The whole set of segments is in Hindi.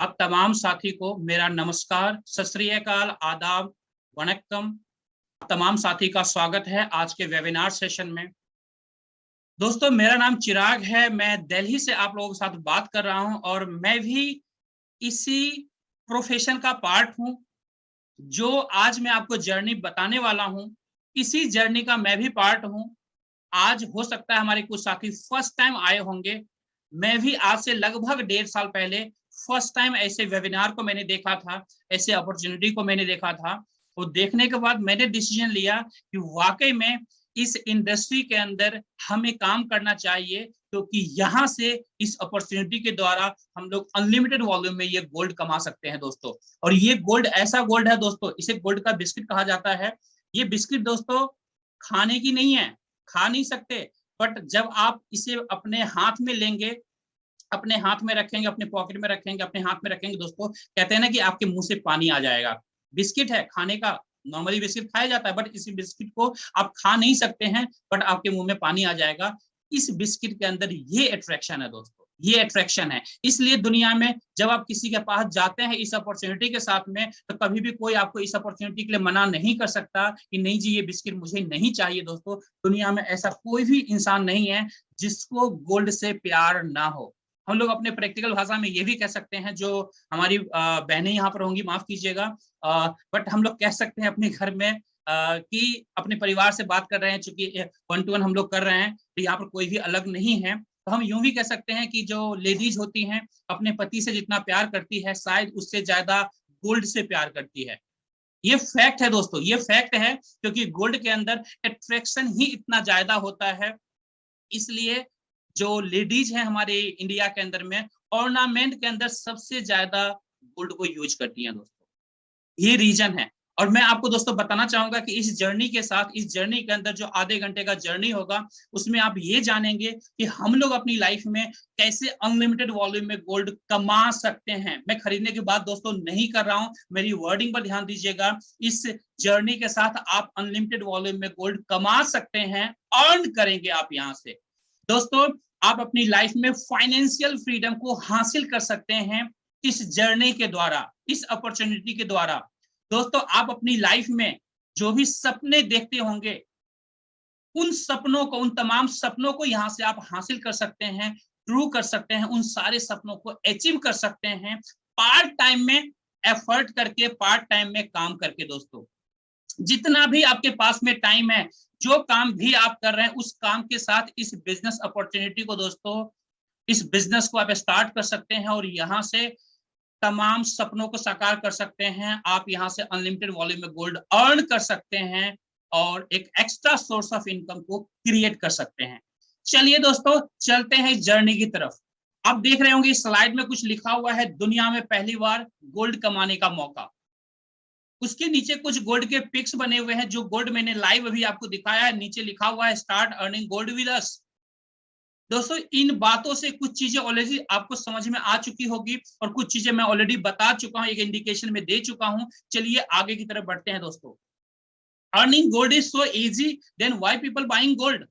अब तमाम साथी को मेरा नमस्कार, सत श्री अकाल, आदाब, वणक्कम। तमाम साथी का स्वागत है आज के वेबिनार सेशन में। दोस्तों, मेरा नाम चिराग है, मैं दिल्ली से आप लोगों के साथ बात कर रहा हूं और मैं भी इसी प्रोफेशन का पार्ट हूं जो आज मैं आपको जर्नी बताने वाला हूं। इसी जर्नी का मैं भी पार्ट हूं। आज हो सकता है हमारे कुछ साथी फर्स्ट टाइम आए होंगे। मैं भी आज से लगभग 1.5 साल पहले फर्स्ट टाइम ऐसे वेबिनार को मैंने देखा था, ऐसे अपॉर्चुनिटी को मैंने देखा था। वो देखने के बाद मैंने डिसीजन लिया कि वाकई में इस इंडस्ट्री के अंदर हमें काम करना चाहिए, क्योंकि यहाँ से इस अपॉर्चुनिटी के द्वारा हम लोग अनलिमिटेड वॉल्यूम में ये गोल्ड कमा सकते हैं दोस्तों। और ये गोल्ड ऐसा गोल्ड है दोस्तों, इसे गोल्ड का बिस्किट कहा जाता है। ये बिस्किट दोस्तों खाने की नहीं है, खा नहीं सकते, बट जब आप इसे अपने हाथ में लेंगे, अपने हाथ में रखेंगे, अपने पॉकेट में रखेंगे, अपने हाथ में रखेंगे दोस्तों, कहते हैं ना कि आपके मुंह से पानी आ जाएगा। बिस्किट है खाने का, नॉर्मली बिस्किट खाया जाता है, बट इस बिस्किट को आप खा नहीं सकते हैं, बट आपके मुंह में पानी आ जाएगा। इस बिस्किट के अंदर ये अट्रैक्शन है दोस्तों, ये अट्रैक्शन है। इसलिए दुनिया में जब आप किसी के पास जाते हैं इस अपॉर्चुनिटी के साथ में, तो कभी भी कोई आपको इस अपॉर्चुनिटी के लिए मना नहीं कर सकता कि नहीं जी ये बिस्किट मुझे नहीं चाहिए। दोस्तों, दुनिया में ऐसा कोई भी इंसान नहीं है जिसको गोल्ड से प्यार ना हो। हम लोग अपने प्रैक्टिकल भाषा में ये भी कह सकते हैं, जो हमारी बहनें यहाँ पर होंगी माफ कीजिएगा, बट हम लोग कह सकते हैं अपने घर में कि अपने परिवार से बात कर रहे हैं, चूंकि 1-to-1 हम लोग कर रहे हैं, तो यहाँ पर कोई भी अलग नहीं है। तो हम यूं भी कह सकते हैं कि जो लेडीज होती हैं अपने पति से जितना प्यार करती है, शायद उससे ज्यादा गोल्ड से प्यार करती है। ये फैक्ट है दोस्तों, ये फैक्ट है, क्योंकि गोल्ड के अंदर अट्रैक्शन ही इतना ज्यादा होता है। इसलिए जो लेडीज हैं हमारे इंडिया के अंदर में ऑर्नामेंट के अंदर सबसे ज्यादा गोल्ड को यूज करती हैं दोस्तों, ये रीजन है। और मैं आपको दोस्तों बताना चाहूंगा कि इस जर्नी के साथ, इस जर्नी के अंदर जो आधे घंटे का जर्नी होगा, उसमें आप ये जानेंगे कि हम लोग अपनी लाइफ में कैसे अनलिमिटेड वॉल्यूम में गोल्ड कमा सकते हैं। मैं खरीदने की बात दोस्तों नहीं कर रहा हूं, मेरी वर्डिंग पर ध्यान दीजिएगा। इस जर्नी के साथ आप अनलिमिटेड वॉल्यूम में गोल्ड कमा सकते हैं, अर्न करेंगे आप यहां से दोस्तों। आप अपनी लाइफ में फाइनेंशियल फ्रीडम को हासिल कर सकते हैं इस जर्नी के द्वारा, इस अपॉर्चुनिटी के द्वारा। दोस्तों, आप अपनी लाइफ में जो भी सपने देखते होंगे, उन सपनों को, उन तमाम सपनों को यहां से आप हासिल कर सकते हैं, ट्रू कर सकते हैं, उन सारे सपनों को अचीव कर सकते हैं पार्ट टाइम में एफर्ट करके, पार्ट टाइम में काम करके। दोस्तों, जितना भी आपके पास में टाइम है, जो काम भी आप कर रहे हैं, उस काम के साथ इस बिजनेस अपॉर्चुनिटी को दोस्तों, इस बिजनेस को आप स्टार्ट कर सकते हैं और यहां से तमाम सपनों को साकार कर सकते हैं। आप यहां से अनलिमिटेड वॉल्यूम में गोल्ड अर्न कर सकते हैं और एक एक्स्ट्रा सोर्स ऑफ इनकम को क्रिएट कर सकते हैं। चलिए दोस्तों, चलते हैं इस जर्नी की तरफ। आप देख रहे होंगे इस स्लाइड में कुछ लिखा हुआ है, दुनिया में पहली बार गोल्ड कमाने का मौका। उसके नीचे कुछ गोल्ड के पिक्स बने हुए हैं, जो गोल्ड मैंने लाइव अभी आपको दिखाया है। नीचे लिखा हुआ है start earning gold with us. दोस्तों, इन बातों से कुछ चीजें ऑलरेडी आपको समझ में आ चुकी होगी और कुछ चीजें मैं ऑलरेडी बता चुका हूं, एक इंडिकेशन में दे चुका हूं। चलिए आगे की तरफ बढ़ते हैं दोस्तों। Earning gold is so easy, then why people buying gold.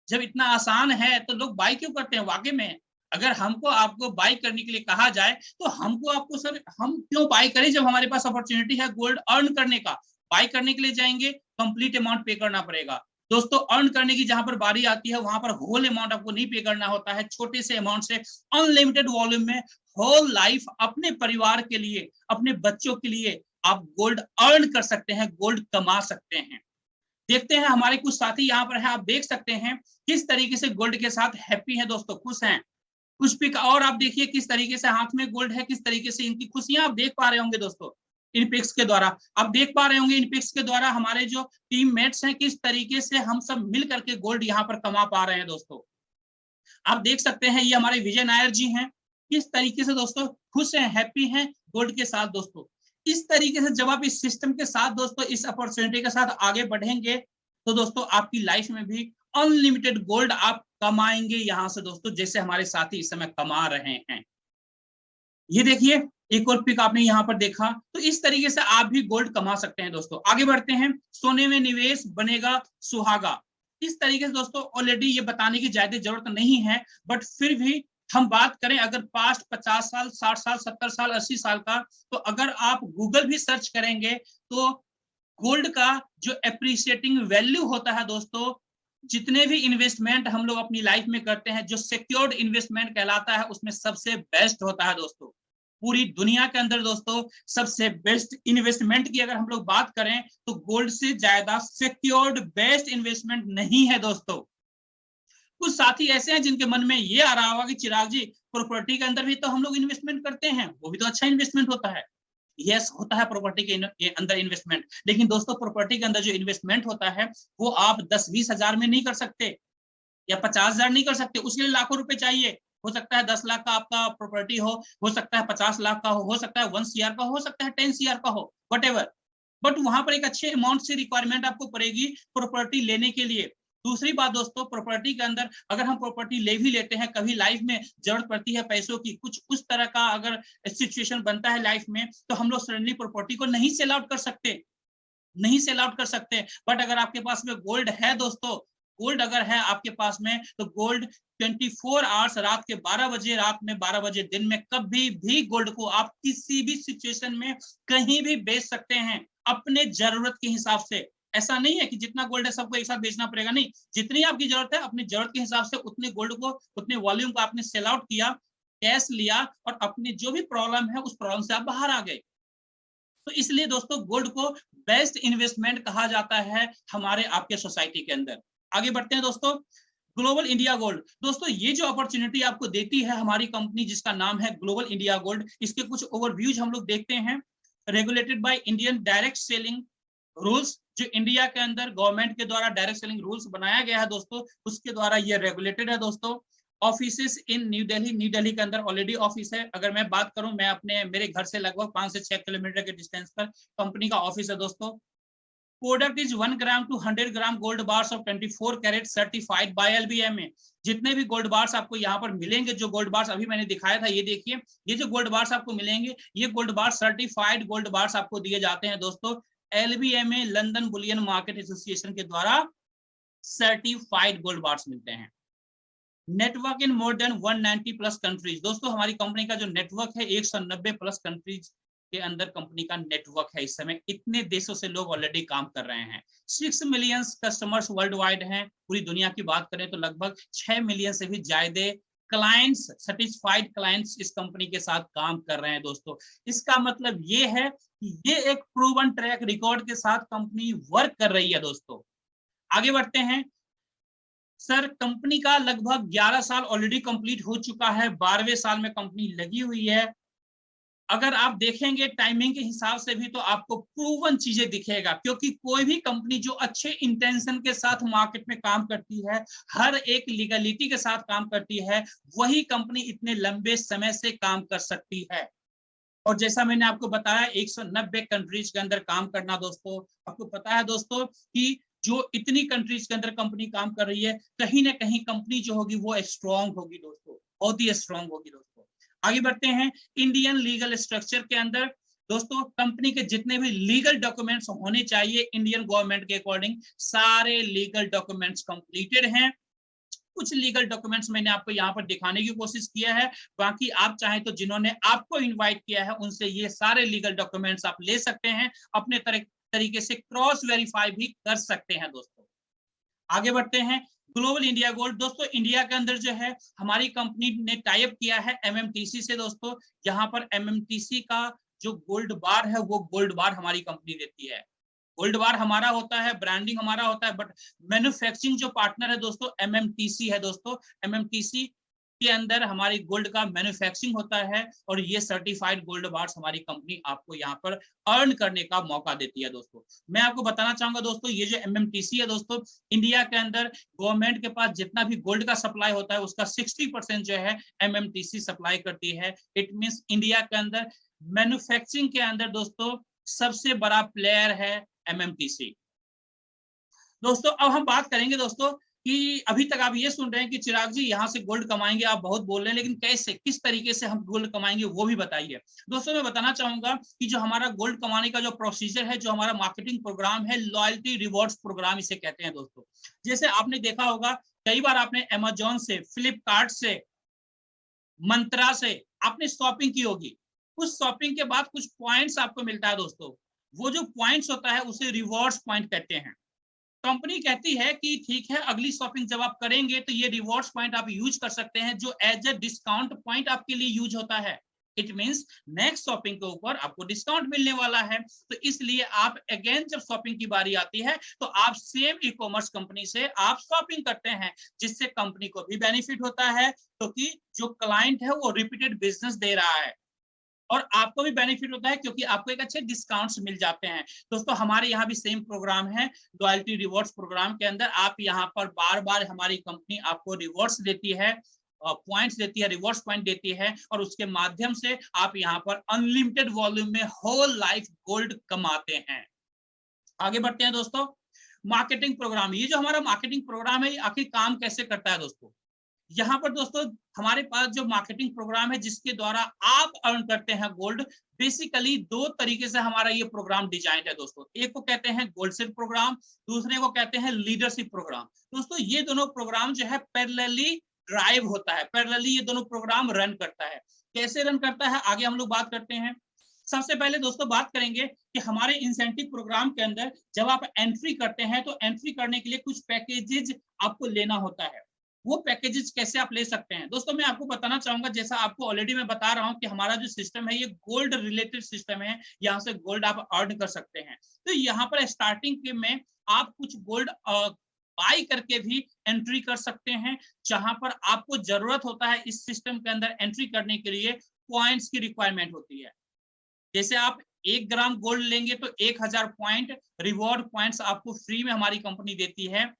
जब इतना आसान है तो लोग बाई क्यों करते हैं? वाकई में अगर हमको आपको बाई करने के लिए कहा जाए, तो हमको आपको सर हम क्यों बाई करें जब हमारे पास अपॉर्चुनिटी है गोल्ड अर्न करने का? बाई करने के लिए जाएंगे, कंप्लीट अमाउंट पे करना पड़ेगा। दोस्तों, अर्न करने की जहां पर बारी आती है, वहां पर होल अमाउंट आपको नहीं पे करना होता है। छोटे से अमाउंट से अनलिमिटेड वॉल्यूम में होल लाइफ अपने परिवार के लिए, अपने बच्चों के लिए आप गोल्ड अर्न कर सकते हैं, गोल्ड कमा सकते हैं। देखते हैं हमारे कुछ साथी यहाँ पर हैं, आप देख सकते हैं किस तरीके से गोल्ड के साथ हैप्पी हैं दोस्तों, खुश हैं। कुछ पिक और आप देखिए किस तरीके से हाथ में गोल्ड है, किस तरीके से इनकी खुशियां आप देख पा रहे होंगे दोस्तों। इन पिक्स के द्वारा आप देख पा रहे होंगे, इन पिक्स के द्वारा हमारे जो टीम मेट्स हैं, किस तरीके से हम सब मिल करके गोल्ड यहाँ पर कमा पा रहे हैं दोस्तों। आप देख सकते हैं ये हमारे विजय नायर जी हैं, किस तरीके से दोस्तों खुश हैं, हैप्पी हैं गोल्ड के साथ। दोस्तों, इस तरीके से जब आप इस सिस्टम के साथ दोस्तों, इस अपॉर्चुनिटी के साथ आगे बढ़ेंगे, तो दोस्तों आपकी लाइफ में भी अनलिमिटेड गोल्ड आप कमाएंगे यहां से दोस्तों, जैसे हमारे साथी इस समय कमा रहे हैं। ये देखिए एक और पिक आपने यहाँ पर देखा, तो इस तरीके से आप भी गोल्ड कमा सकते हैं दोस्तों। आगे बढ़ते हैं। सोने में निवेश बनेगा सुहागा। इस तरीके से दोस्तों ऑलरेडी ये बताने की ज्यादा जरूरत नहीं है, बट फिर भी हम बात करें अगर पास्ट 50 साल, 60 साल, 70 साल, 80 साल का, तो अगर आप गूगल भी सर्च करेंगे तो गोल्ड का जो एप्रिशिएटिंग वैल्यू होता है दोस्तों, जितने भी इन्वेस्टमेंट हम लोग अपनी लाइफ में करते हैं, जो सिक्योर्ड इन्वेस्टमेंट कहलाता है, उसमें सबसे बेस्ट होता है दोस्तों। पूरी दुनिया के अंदर दोस्तों सबसे बेस्ट इन्वेस्टमेंट की अगर हम लोग बात करें तो गोल्ड से ज्यादा सिक्योर्ड बेस्ट इन्वेस्टमेंट नहीं है दोस्तों। कुछ साथी ऐसे हैं जिनके मन में ये आ रहा होगा कि चिराग जी, प्रॉपर्टी के अंदर भी तो हम लोग इन्वेस्टमेंट करते हैं, वो भी तो अच्छा इन्वेस्टमेंट होता है। यस, होता है प्रॉपर्टी के अंदर इन्वेस्टमेंट, लेकिन दोस्तों प्रॉपर्टी के अंदर जो इन्वेस्टमेंट होता है वो आप 10-20 हजार में नहीं कर सकते या 50,000 नहीं कर सकते, उसके लिए लाखों रुपए चाहिए। हो सकता है 10 लाख का आपका प्रॉपर्टी हो सकता है 50 लाख का हो सकता है 1 सीआर का हो सकता है 10 सीआर का हो, वट, बट वहां पर एक अच्छे अमाउंट से रिक्वायरमेंट आपको पड़ेगी प्रॉपर्टी लेने के लिए। दूसरी बात दोस्तों, प्रॉपर्टी के अंदर अगर हम प्रॉपर्टी ले भी लेते हैं, कभी लाइफ में जरूरत पड़ती है पैसों की, कुछ उस तरह का अगर सिचुएशन बनता है लाइफ में, तो हम लोग सडनली प्रॉपर्टी को नहीं सेल आउट कर सकते, नहीं सेल आउट कर सकते। बट अगर आपके पास में गोल्ड है दोस्तों, गोल्ड अगर है आपके पास में, तो गोल्ड 24 आवर्स, रात के 12 बजे, रात में 12 बजे, दिन में कभी भी गोल्ड को आप किसी भी सिचुएशन में कहीं भी बेच सकते हैं अपने जरूरत के हिसाब से। ऐसा नहीं है कि जितना गोल्ड है सबको एक साथ बेचना पड़ेगा, नहीं, जितनी आपकी जरूरत है अपनी जरूरत के हिसाब से उतने गोल्ड को, उतने वॉल्यूम को आपने सेल आउट किया, कैश लिया और अपनी जो भी प्रॉब्लम है उस प्रॉब्लम से आप बाहर आ गए। तो इसलिए दोस्तों गोल्ड को बेस्ट इन्वेस्टमेंट कहा जाता है हमारे आपके सोसाइटी के अंदर। आगे बढ़ते हैं दोस्तों, ग्लोबल इंडिया गोल्ड। दोस्तों ये जो अपॉर्चुनिटी आपको देती है हमारी कंपनी जिसका नाम है ग्लोबल इंडिया गोल्ड, इसके कुछ ओवरव्यूज हम लोग देखते हैं। Regulated by Indian direct selling rules, जो इंडिया के अंदर गवर्नमेंट के द्वारा डायरेक्ट सेलिंग रूल्स बनाया गया है दोस्तों, उसके द्वारा ये रेगुलेटेड है दोस्तों। Office in new Delhi, new Delhi के अंदर ऑलरेडी ऑफिस है। अगर मैं बात करूं, मैं अपने मेरे घर से लगभग 5 से 6 किलोमीटर के डिस्टेंस पर कंपनी का ऑफिस है दोस्तों। Product is 1 gram to 100 gram gold bars of 24 carat certified by LBMA. जितने भी गोल्ड बार्स आपको यहाँ पर मिलेंगे, जो गोल्ड बार्स अभी मैंने दिखाया था, ये देखिए, ये जो गोल्ड बार्स आपको मिलेंगे, ये gold bars certified gold bars आपको दिए जाते हैं दोस्तों, एलबीएमए लंदन बुलियन मार्केट एसोसिएशन के द्वारा सर्टिफाइड गोल्ड बार्स मिलते हैं। नेटवर्क इन मोर देन 190 प्लस कंट्रीज। दोस्तों हमारी कंपनी का जो नेटवर्क है 190 प्लस कंट्रीज के अंदर कंपनी का नेटवर्क है। इस समय इतने देशों से लोग ऑलरेडी काम कर रहे हैं। 6 मिलियन कस्टमर्स वर्ल्ड वाइड हैं। पूरी दुनिया की बात करें तो लगभग 6 मिलियन से भी ज्यादा क्लाइंट्स, सेटिस्फाइड क्लाइंट्स इस कंपनी के साथ काम कर रहे हैं दोस्तों। इसका मतलब ये है कि ये एक प्रूवन ट्रैक रिकॉर्ड के साथ कंपनी वर्क कर रही है दोस्तों। आगे बढ़ते हैं सर, कंपनी का लगभग 11 साल ऑलरेडी कंप्लीट हो चुका है, 12वें साल में कंपनी लगी हुई है। अगर आप देखेंगे टाइमिंग के हिसाब से भी तो आपको प्रूवन चीजें दिखेगा, क्योंकि कोई भी कंपनी जो अच्छे इंटेंशन के साथ मार्केट में काम करती है, हर एक लीगलिटी के साथ काम करती है, वही कंपनी इतने लंबे समय से काम कर सकती है। और जैसा मैंने आपको बताया 190 कंट्रीज के अंदर काम करना दोस्तों, आपको पता है दोस्तों कि जो इतनी कंट्रीज के अंदर कंपनी काम कर रही है, कहीं ना कहीं कंपनी जो होगी वो स्ट्रांग होगी दोस्तों, बहुत ही स्ट्रांग होगी दोस्तों। आगे बढ़ते हैं, इंडियन लीगल स्ट्रक्चर के अंदर दोस्तों कंपनी के जितने भी लीगल डॉक्यूमेंट्स होने चाहिए इंडियन गवर्नमेंट के अकॉर्डिंग, सारे लीगल डॉक्यूमेंट्स कंप्लीटेड हैं। कुछ लीगल डॉक्यूमेंट्स मैंने आपको यहाँ पर दिखाने की कोशिश किया है, बाकी आप चाहें तो जिन्होंने आपको इनवाइट किया है उनसे ये सारे लीगल डॉक्यूमेंट्स आप ले सकते हैं, अपने तरीके से क्रॉस वेरीफाई भी कर सकते हैं दोस्तों। आगे बढ़ते हैं, ग्लोबल इंडिया गोल्ड। दोस्तों इंडिया के अंदर जो है हमारी कंपनी ने टाई अप किया है एमएमटीसी से दोस्तों। यहाँ पर एमएमटीसी का जो गोल्ड बार है वो गोल्ड बार हमारी कंपनी देती है। गोल्ड बार हमारा होता है, ब्रांडिंग हमारा होता है, बट मैन्युफैक्चरिंग जो पार्टनर है दोस्तों एमएमटीसी है दोस्तों। एमएमटीसी के अंदर हमारी गोल्ड का मैन्युफैक्चरिंग होता है और ये सर्टिफाइड गोल्ड बार्स हमारी कंपनी आपको यहाँ पर अर्न करने का मौका देती है दोस्तों। मैं आपको बताना चाहूंगा दोस्तों, ये जो एमएमटीसी है दोस्तों, इंडिया के अंदर गवर्नमेंट के पास जितना भी गोल्ड का सप्लाई होता है उसका 60% जो है एमएमटीसी सप्लाई करती है। इट मींस इंडिया के अंदर मैन्युफैक्चरिंग के अंदर दोस्तों सबसे बड़ा प्लेयर है एमएमटीसी दोस्तों। अब हम बात करेंगे दोस्तों कि अभी तक आप ये सुन रहे हैं कि चिराग जी यहाँ से गोल्ड कमाएंगे, आप बहुत बोल रहे हैं, लेकिन कैसे, किस तरीके से हम गोल्ड कमाएंगे वो भी बताइए दोस्तों। मैं बताना चाहूंगा कि जो हमारा गोल्ड कमाने का जो प्रोसीजर है, जो हमारा मार्केटिंग प्रोग्राम है, लॉयल्टी रिवॉर्ड्स प्रोग्राम इसे कहते हैं दोस्तों। जैसे आपने देखा होगा कई बार आपने अमेजोन से, फ्लिपकार्ट से मंत्रा से आपने शॉपिंग की होगी, उस शॉपिंग के बाद कुछ पॉइंट्स आपको मिलता है दोस्तों, वो जो पॉइंट्स होता है उसे रिवॉर्ड्स पॉइंट कहते हैं। कंपनी कहती है कि ठीक है, अगली शॉपिंग जब आप करेंगे तो ये रिवॉर्ड्स पॉइंट आप यूज कर सकते हैं, जो एज अ डिस्काउंट पॉइंट आपके लिए यूज होता है। इट मींस नेक्स्ट शॉपिंग के ऊपर आपको डिस्काउंट मिलने वाला है, तो इसलिए आप अगेन जब शॉपिंग की बारी आती है तो आप सेम ई कॉमर्स कंपनी से आप शॉपिंग करते हैं, जिससे कंपनी को भी बेनिफिट होता है, क्योंकि जो क्लाइंट है वो रिपीटेड बिजनेस दे रहा है और आपको भी बेनिफिट होता है, क्योंकि आपको एक अच्छे डिस्काउंट्स मिल जाते हैं। दोस्तों हमारे यहाँ भी सेम प्रोग्राम है, लॉयल्टी रिवॉर्ड्स प्रोग्राम के अंदर आप यहाँ पर बार बार हमारी कंपनी आपको रिवॉर्ड्स देती है, पॉइंट्स देती है, रिवॉर्ड्स पॉइंट देती है, और उसके माध्यम से आप यहाँ पर अनलिमिटेड वॉल्यूम में होल लाइफ गोल्ड कमाते हैं। आगे बढ़ते हैं दोस्तों, मार्केटिंग प्रोग्राम। ये जो हमारा मार्केटिंग प्रोग्राम है, आखिर काम कैसे करता है दोस्तों? यहाँ पर दोस्तों हमारे पास जो मार्केटिंग प्रोग्राम है जिसके द्वारा आप अर्न करते हैं गोल्ड, बेसिकली दो तरीके से हमारा ये प्रोग्राम डिजाइन है दोस्तों। एक को कहते हैं गोल्ड सेल प्रोग्राम, दूसरे को कहते हैं लीडरशिप प्रोग्राम। दोस्तों ये दोनों प्रोग्राम जो है पैरेलली ड्राइव होता है, पैरेलली ये दोनों प्रोग्राम रन करता है। कैसे रन करता है आगे हम लोग बात करते हैं। सबसे पहले दोस्तों बात करेंगे कि हमारे इंसेंटिव प्रोग्राम के अंदर जब आप एंट्री करते हैं तो एंट्री करने के लिए कुछ पैकेजेज आपको लेना होता है। वो पैकेजेस कैसे आप ले सकते हैं दोस्तों, मैं आपको बताना चाहूंगा, जैसा आपको ऑलरेडी मैं बता रहा हूं कि हमारा जो सिस्टम है ये गोल्ड रिलेटेड सिस्टम है, यहाँ से गोल्ड आप अर्न कर सकते हैं। तो यहाँ पर स्टार्टिंग के में आप कुछ गोल्ड बाई करके भी एंट्री कर सकते हैं, जहां पर आपको जरूरत होता है इस सिस्टम के अंदर एंट्री करने के लिए पॉइंट्स की रिक्वायरमेंट होती है। जैसे आप 1 ग्राम गोल्ड लेंगे तो 1000 पॉइंट रिवॉर्ड पॉइंट्स आपको फ्री में हमारी कंपनी देती है।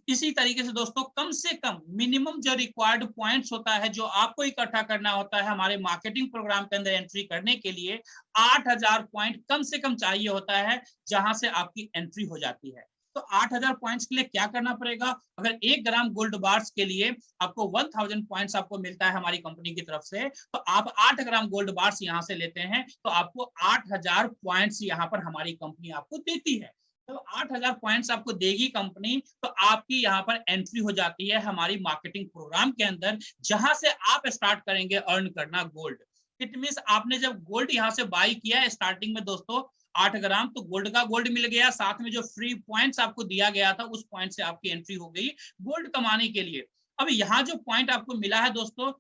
इसी तरीके से दोस्तों कम से कम मिनिमम जो रिक्वायर्ड पॉइंट्स होता है, जो आपको इकट्ठा करना होता है हमारे मार्केटिंग प्रोग्राम के अंदर एंट्री करने के लिए, 8000 पॉइंट कम से कम चाहिए होता है, जहां से आपकी एंट्री हो जाती है। तो 8000 पॉइंट्स के लिए क्या करना पड़ेगा? अगर 1 ग्राम गोल्ड बार्स के लिए आपको 1000 पॉइंट्स आपको मिलता है हमारी कंपनी की तरफ से, तो आप 8 ग्राम गोल्ड बार्स यहाँ से लेते हैं तो आपको 8000 पॉइंट्स यहाँ पर हमारी कंपनी आपको देती है। तो 8000 पॉइंट्स आपको देगी कंपनी, तो आपकी यहाँ पर एंट्री हो जाती है हमारी मार्केटिंग प्रोग्राम के अंदर, जहां से आप स्टार्ट करेंगे अर्न करना गोल्ड। इट मींस आपने जब गोल्ड यहाँ से बाई किया है स्टार्टिंग में दोस्तों 8 ग्राम, तो गोल्ड का गोल्ड मिल गया, साथ में जो फ्री पॉइंट्स आपको दिया गया था उस पॉइंट से आपकी एंट्री हो गई गोल्ड कमाने के लिए। अब यहाँ जो पॉइंट आपको मिला है दोस्तों,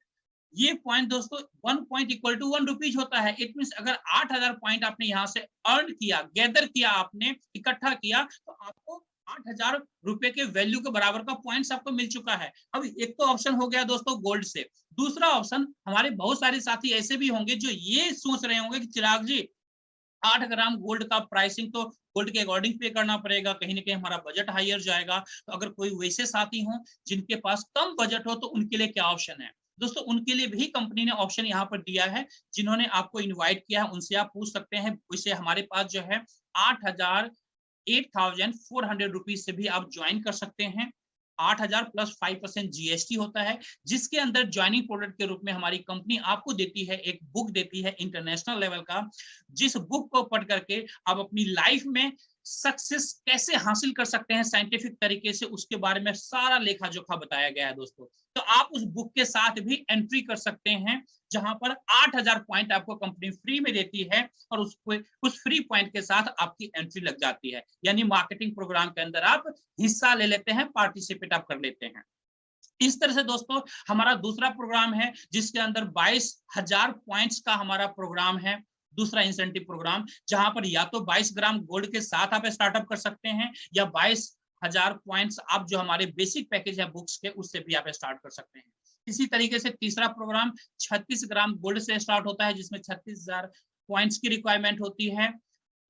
ये पॉइंट दोस्तों 1 पॉइंट इक्वल टू 1 रुपीज होता है। इट मींस अगर 8000 पॉइंट आपने यहाँ से अर्न किया, गैदर किया, आपने इकट्ठा किया, तो आपको 8000 रुपए के वैल्यू के बराबर का पॉइंट्स आपको मिल चुका है। अब एक तो ऑप्शन हो गया दोस्तों गोल्ड से, दूसरा ऑप्शन हमारे बहुत सारे साथी ऐसे भी होंगे जो ये सोच रहे होंगे कि चिराग जी 8 ग्राम गोल्ड का प्राइसिंग तो गोल्ड के अकॉर्डिंग पे करना पड़ेगा, कहीं ना कहीं हमारा बजट हायर जाएगा। तो अगर कोई वैसे साथी हो जिनके पास कम बजट हो, तो उनके लिए क्या ऑप्शन है दोस्तों? उनके लिए भी कंपनी ने ऑप्शन यहाँ पर दिया है। जिन्होंने आपको इनवाइट किया है उनसे आप पूछ सकते हैं। वैसे हमारे पास जो है 8400 रुपीज से भी आप ज्वाइन कर सकते हैं। 8000 प्लस 5% जीएसटी होता है, जिसके अंदर ज्वाइनिंग प्रोडक्ट के रूप में हमारी कंपनी आपको देती है, एक बुक देती है इंटरनेशनल लेवल का, जिस बुक को पढ़ करके आप अपनी लाइफ में सक्सेस कैसे हासिल कर सकते हैं साइंटिफिक तरीके से, उसके बारे में सारा लेखा जोखा बताया गया है दोस्तों। तो आप उस बुक के साथ भी एंट्री कर सकते हैं, जहां पर 8000 पॉइंट आपको कंपनी फ्री में देती है, और उस फ्री पॉइंट के साथ आपकी एंट्री लग जाती है। यानी मार्केटिंग प्रोग्राम के अंदर आप हिस्सा ले लेते हैं, पार्टिसिपेट आप कर लेते हैं। इस तरह से दोस्तों हमारा दूसरा प्रोग्राम है, जिसके अंदर 22000 पॉइंट्स का हमारा प्रोग्राम है, दूसरा इंसेंटिव प्रोग्राम, जहां पर या तो 22 ग्राम गोल्ड के साथ आप स्टार्टअप कर सकते हैं, या 22000 पॉइंट्स आप जो हमारे बेसिक पैकेज है बुक्स के, उससे भी आप स्टार्ट कर सकते हैं। इसी तरीके से तीसरा प्रोग्राम 36 ग्राम गोल्ड से स्टार्ट होता है, जिसमें 36000 पॉइंट्स की रिक्वायरमेंट होती है।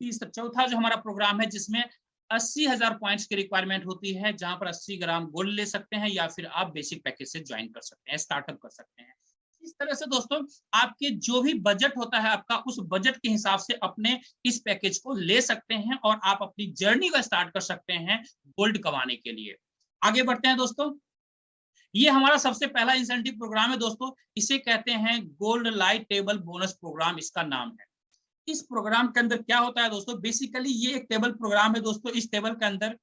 चौथा जो हमारा प्रोग्राम है, जिसमें 80,000 पॉइंट्स की रिक्वायरमेंट होती है, जहां पर 80 ग्राम गोल्ड ले सकते हैं, या फिर आप बेसिक पैकेज से ज्वाइन कर सकते हैं, स्टार्टअप कर सकते हैं। इस तरह से दोस्तों आपके जो भी बजट होता है आपका, उस बजट के हिसाब से अपने इस पैकेज को ले सकते हैं, और आप अपनी जर्नी को स्टार्ट कर सकते हैं गोल्ड कमाने के लिए। आगे बढ़ते हैं दोस्तों, ये हमारा सबसे पहला इंसेंटिव प्रोग्राम है दोस्तों, इसे कहते हैं gold light table bonus program, इसका नाम है। इस प्रोग्राम के अंदर क्या होता है दोस्तों, बेसिकली ये एक टेबल प्रोग्राम है दोस्तों। इस टेबल के अंदर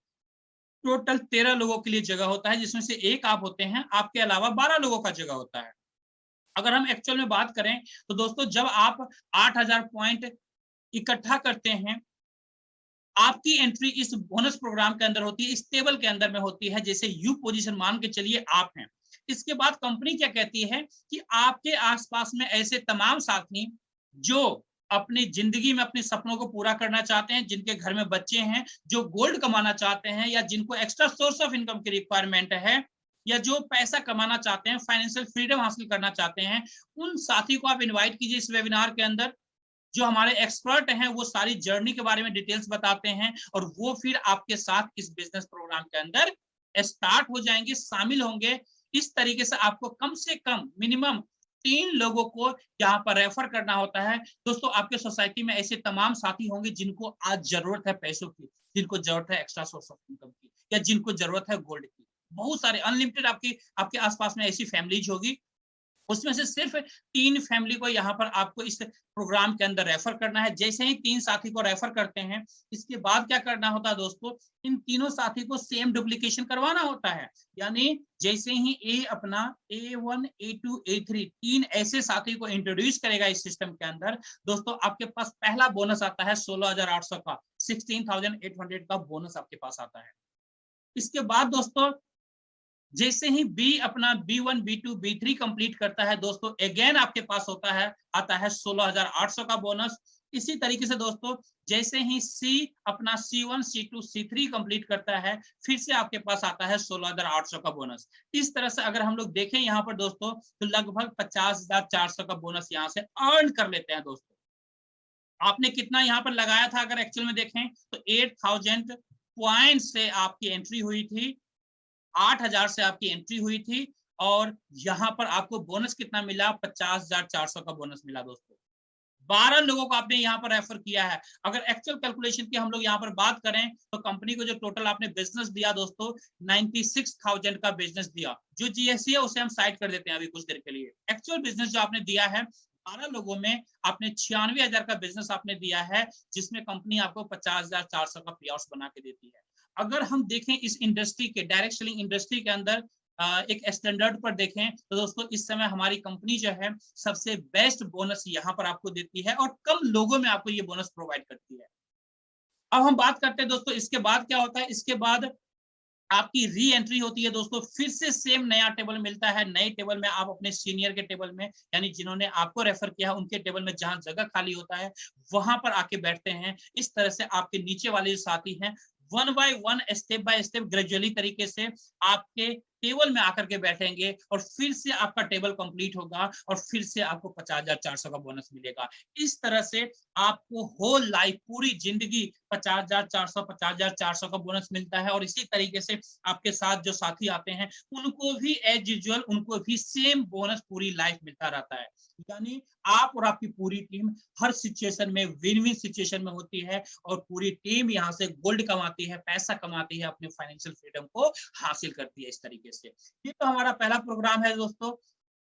टोटल 13 लोगों के लिए जगह होता है, जिसमें से एक आप होते हैं, आपके अलावा 12 लोगों का जगह होता है। अगर हम एक्चुअल में बात करें तो दोस्तों जब आप 8,000 पॉइंट इकट्ठा करते हैं, आपकी एंट्री इस बोनस प्रोग्राम के अंदर होती है, इस टेबल के अंदर में होती है, जैसे यू पोजीशन मान के चलिए आप हैं। इसके बाद कंपनी क्या कहती है कि आपके आसपास में ऐसे तमाम साथी जो अपनी जिंदगी में अपने सपनों को पूरा करना चाहते हैं, जिनके घर में बच्चे हैं, जो गोल्ड कमाना चाहते हैं, या जिनको एक्स्ट्रा सोर्स ऑफ इनकम की रिक्वायरमेंट है, या जो पैसा कमाना चाहते हैं, फाइनेंशियल फ्रीडम हासिल करना चाहते हैं, उन साथी को आप इनवाइट कीजिए इस वेबिनार के अंदर। जो हमारे एक्सपर्ट हैं वो सारी जर्नी के बारे में डिटेल्स बताते हैं, और वो फिर आपके साथ इस बिजनेस प्रोग्राम के अंदर स्टार्ट हो जाएंगे, शामिल होंगे। इस तरीके से आपको कम से कम मिनिमम 3 लोगों को यहाँ पर रेफर करना होता है। दोस्तों आपके सोसाइटी में ऐसे तमाम साथी होंगे जिनको आज जरूरत है पैसों की, जिनको जरूरत है एक्स्ट्रा सोर्स ऑफ इनकम की, या जिनको जरूरत है गोल्ड की। बहुत सारे अनलिमिटेड आपके आसपास में ऐसी फैमिलीज होगी, उसमें से सिर्फ 3 फैमिली को यहाँ पर आपको इस प्रोग्राम के अंदर रेफर करना है। जैसे ही 3 साथी को रेफर करते हैं, इसके बाद क्या करना होता है दोस्तों, इन तीनों साथी को सेम डुप्लीकेशन करवाना होता है। यानी जैसे ही ए अपना A1, A2, A3 3 ऐसे साथी को इंट्रोड्यूस करेगा इस सिस्टम के अंदर, दोस्तों आपके पास पहला बोनस आता है 16,800 का, 16,800 का बोनस आपके पास आता है। इसके बाद दोस्तों जैसे ही बी अपना B1, B2, B3 कंप्लीट करता है दोस्तों, अगेन आपके पास आता है 16,800 का बोनस। इसी तरीके से दोस्तों जैसे ही सी अपना C1, C2, C3 कंप्लीट करता है, फिर से आपके पास आता है 16,800 का बोनस। इस तरह से अगर हम लोग देखें यहाँ पर दोस्तों, तो लगभग 50,400 का बोनस यहाँ से अर्न कर लेते हैं दोस्तों। आपने कितना यहाँ पर लगाया था अगर एक्चुअल में देखें तो 8,000 पॉइंट से आपकी एंट्री हुई थी, 8,000 से आपकी एंट्री हुई थी, और यहाँ पर आपको बोनस कितना मिला, 50,400 का बोनस मिला दोस्तों। 12 लोगों को आपने यहाँ पर रेफर किया है। अगर एक्चुअल कैलकुलेशन की हम लोग यहाँ पर बात करें तो कंपनी को जो टोटल आपने बिजनेस दिया दोस्तों, 96,000 का बिजनेस दिया। जो जीएसटी है उसे हम साइड कर देते हैं अभी कुछ देर के लिए। एक्चुअल बिजनेस जो आपने दिया है 12 लोगों में आपने 96,000 का बिजनेस आपने दिया है, जिसमें कंपनी आपको 50,400 का पे आउट बना के देती है। अगर हम देखें इस इंडस्ट्री के, डायरेक्ट सेलिंग इंडस्ट्री के अंदर एक स्टैंडर्ड पर देखें तो दोस्तों इस समय हमारी कंपनी जो है सबसे बेस्ट बोनस यहाँ पर आपको देती है, और कम लोगों में आपको ये बोनस प्रोवाइड करती है। अब हम बात करते हैं दोस्तों इसके बाद क्या होता है। इसके बाद आपकी री एंट्री होती है दोस्तों, फिर से सेम नया टेबल मिलता है। नए टेबल में आप अपने सीनियर के टेबल में, यानी जिन्होंने आपको रेफर किया उनके टेबल में जहां जगह खाली होता है वहां पर आके बैठते हैं। इस तरह से आपके नीचे वाले जो साथी हैं, वन बाय स्टेप ग्रेजुअली तरीके से आपके टेबल में आकर के बैठेंगे, और फिर से आपका टेबल कंप्लीट होगा, और फिर से आपको 50,400 का बोनस मिलेगा। इस तरह से आपको होल लाइफ, पूरी जिंदगी 50,400 का बोनस मिलता है। और इसी तरीके से आपके साथ जो साथी आते हैं उनको भी एज यूजुअल, उनको भी सेम बोनस पूरी लाइफ मिलता रहता है। यानी आप और आपकी पूरी टीम हर सिचुएशन में विन विन सिचुएशन में होती है, और पूरी टीम यहाँ से गोल्ड कमाती है, पैसा कमाती है, अपने फाइनेंशियल फ्रीडम को हासिल करती है इस तरीके से। ये तो हमारा पहला प्रोग्राम है दोस्तों,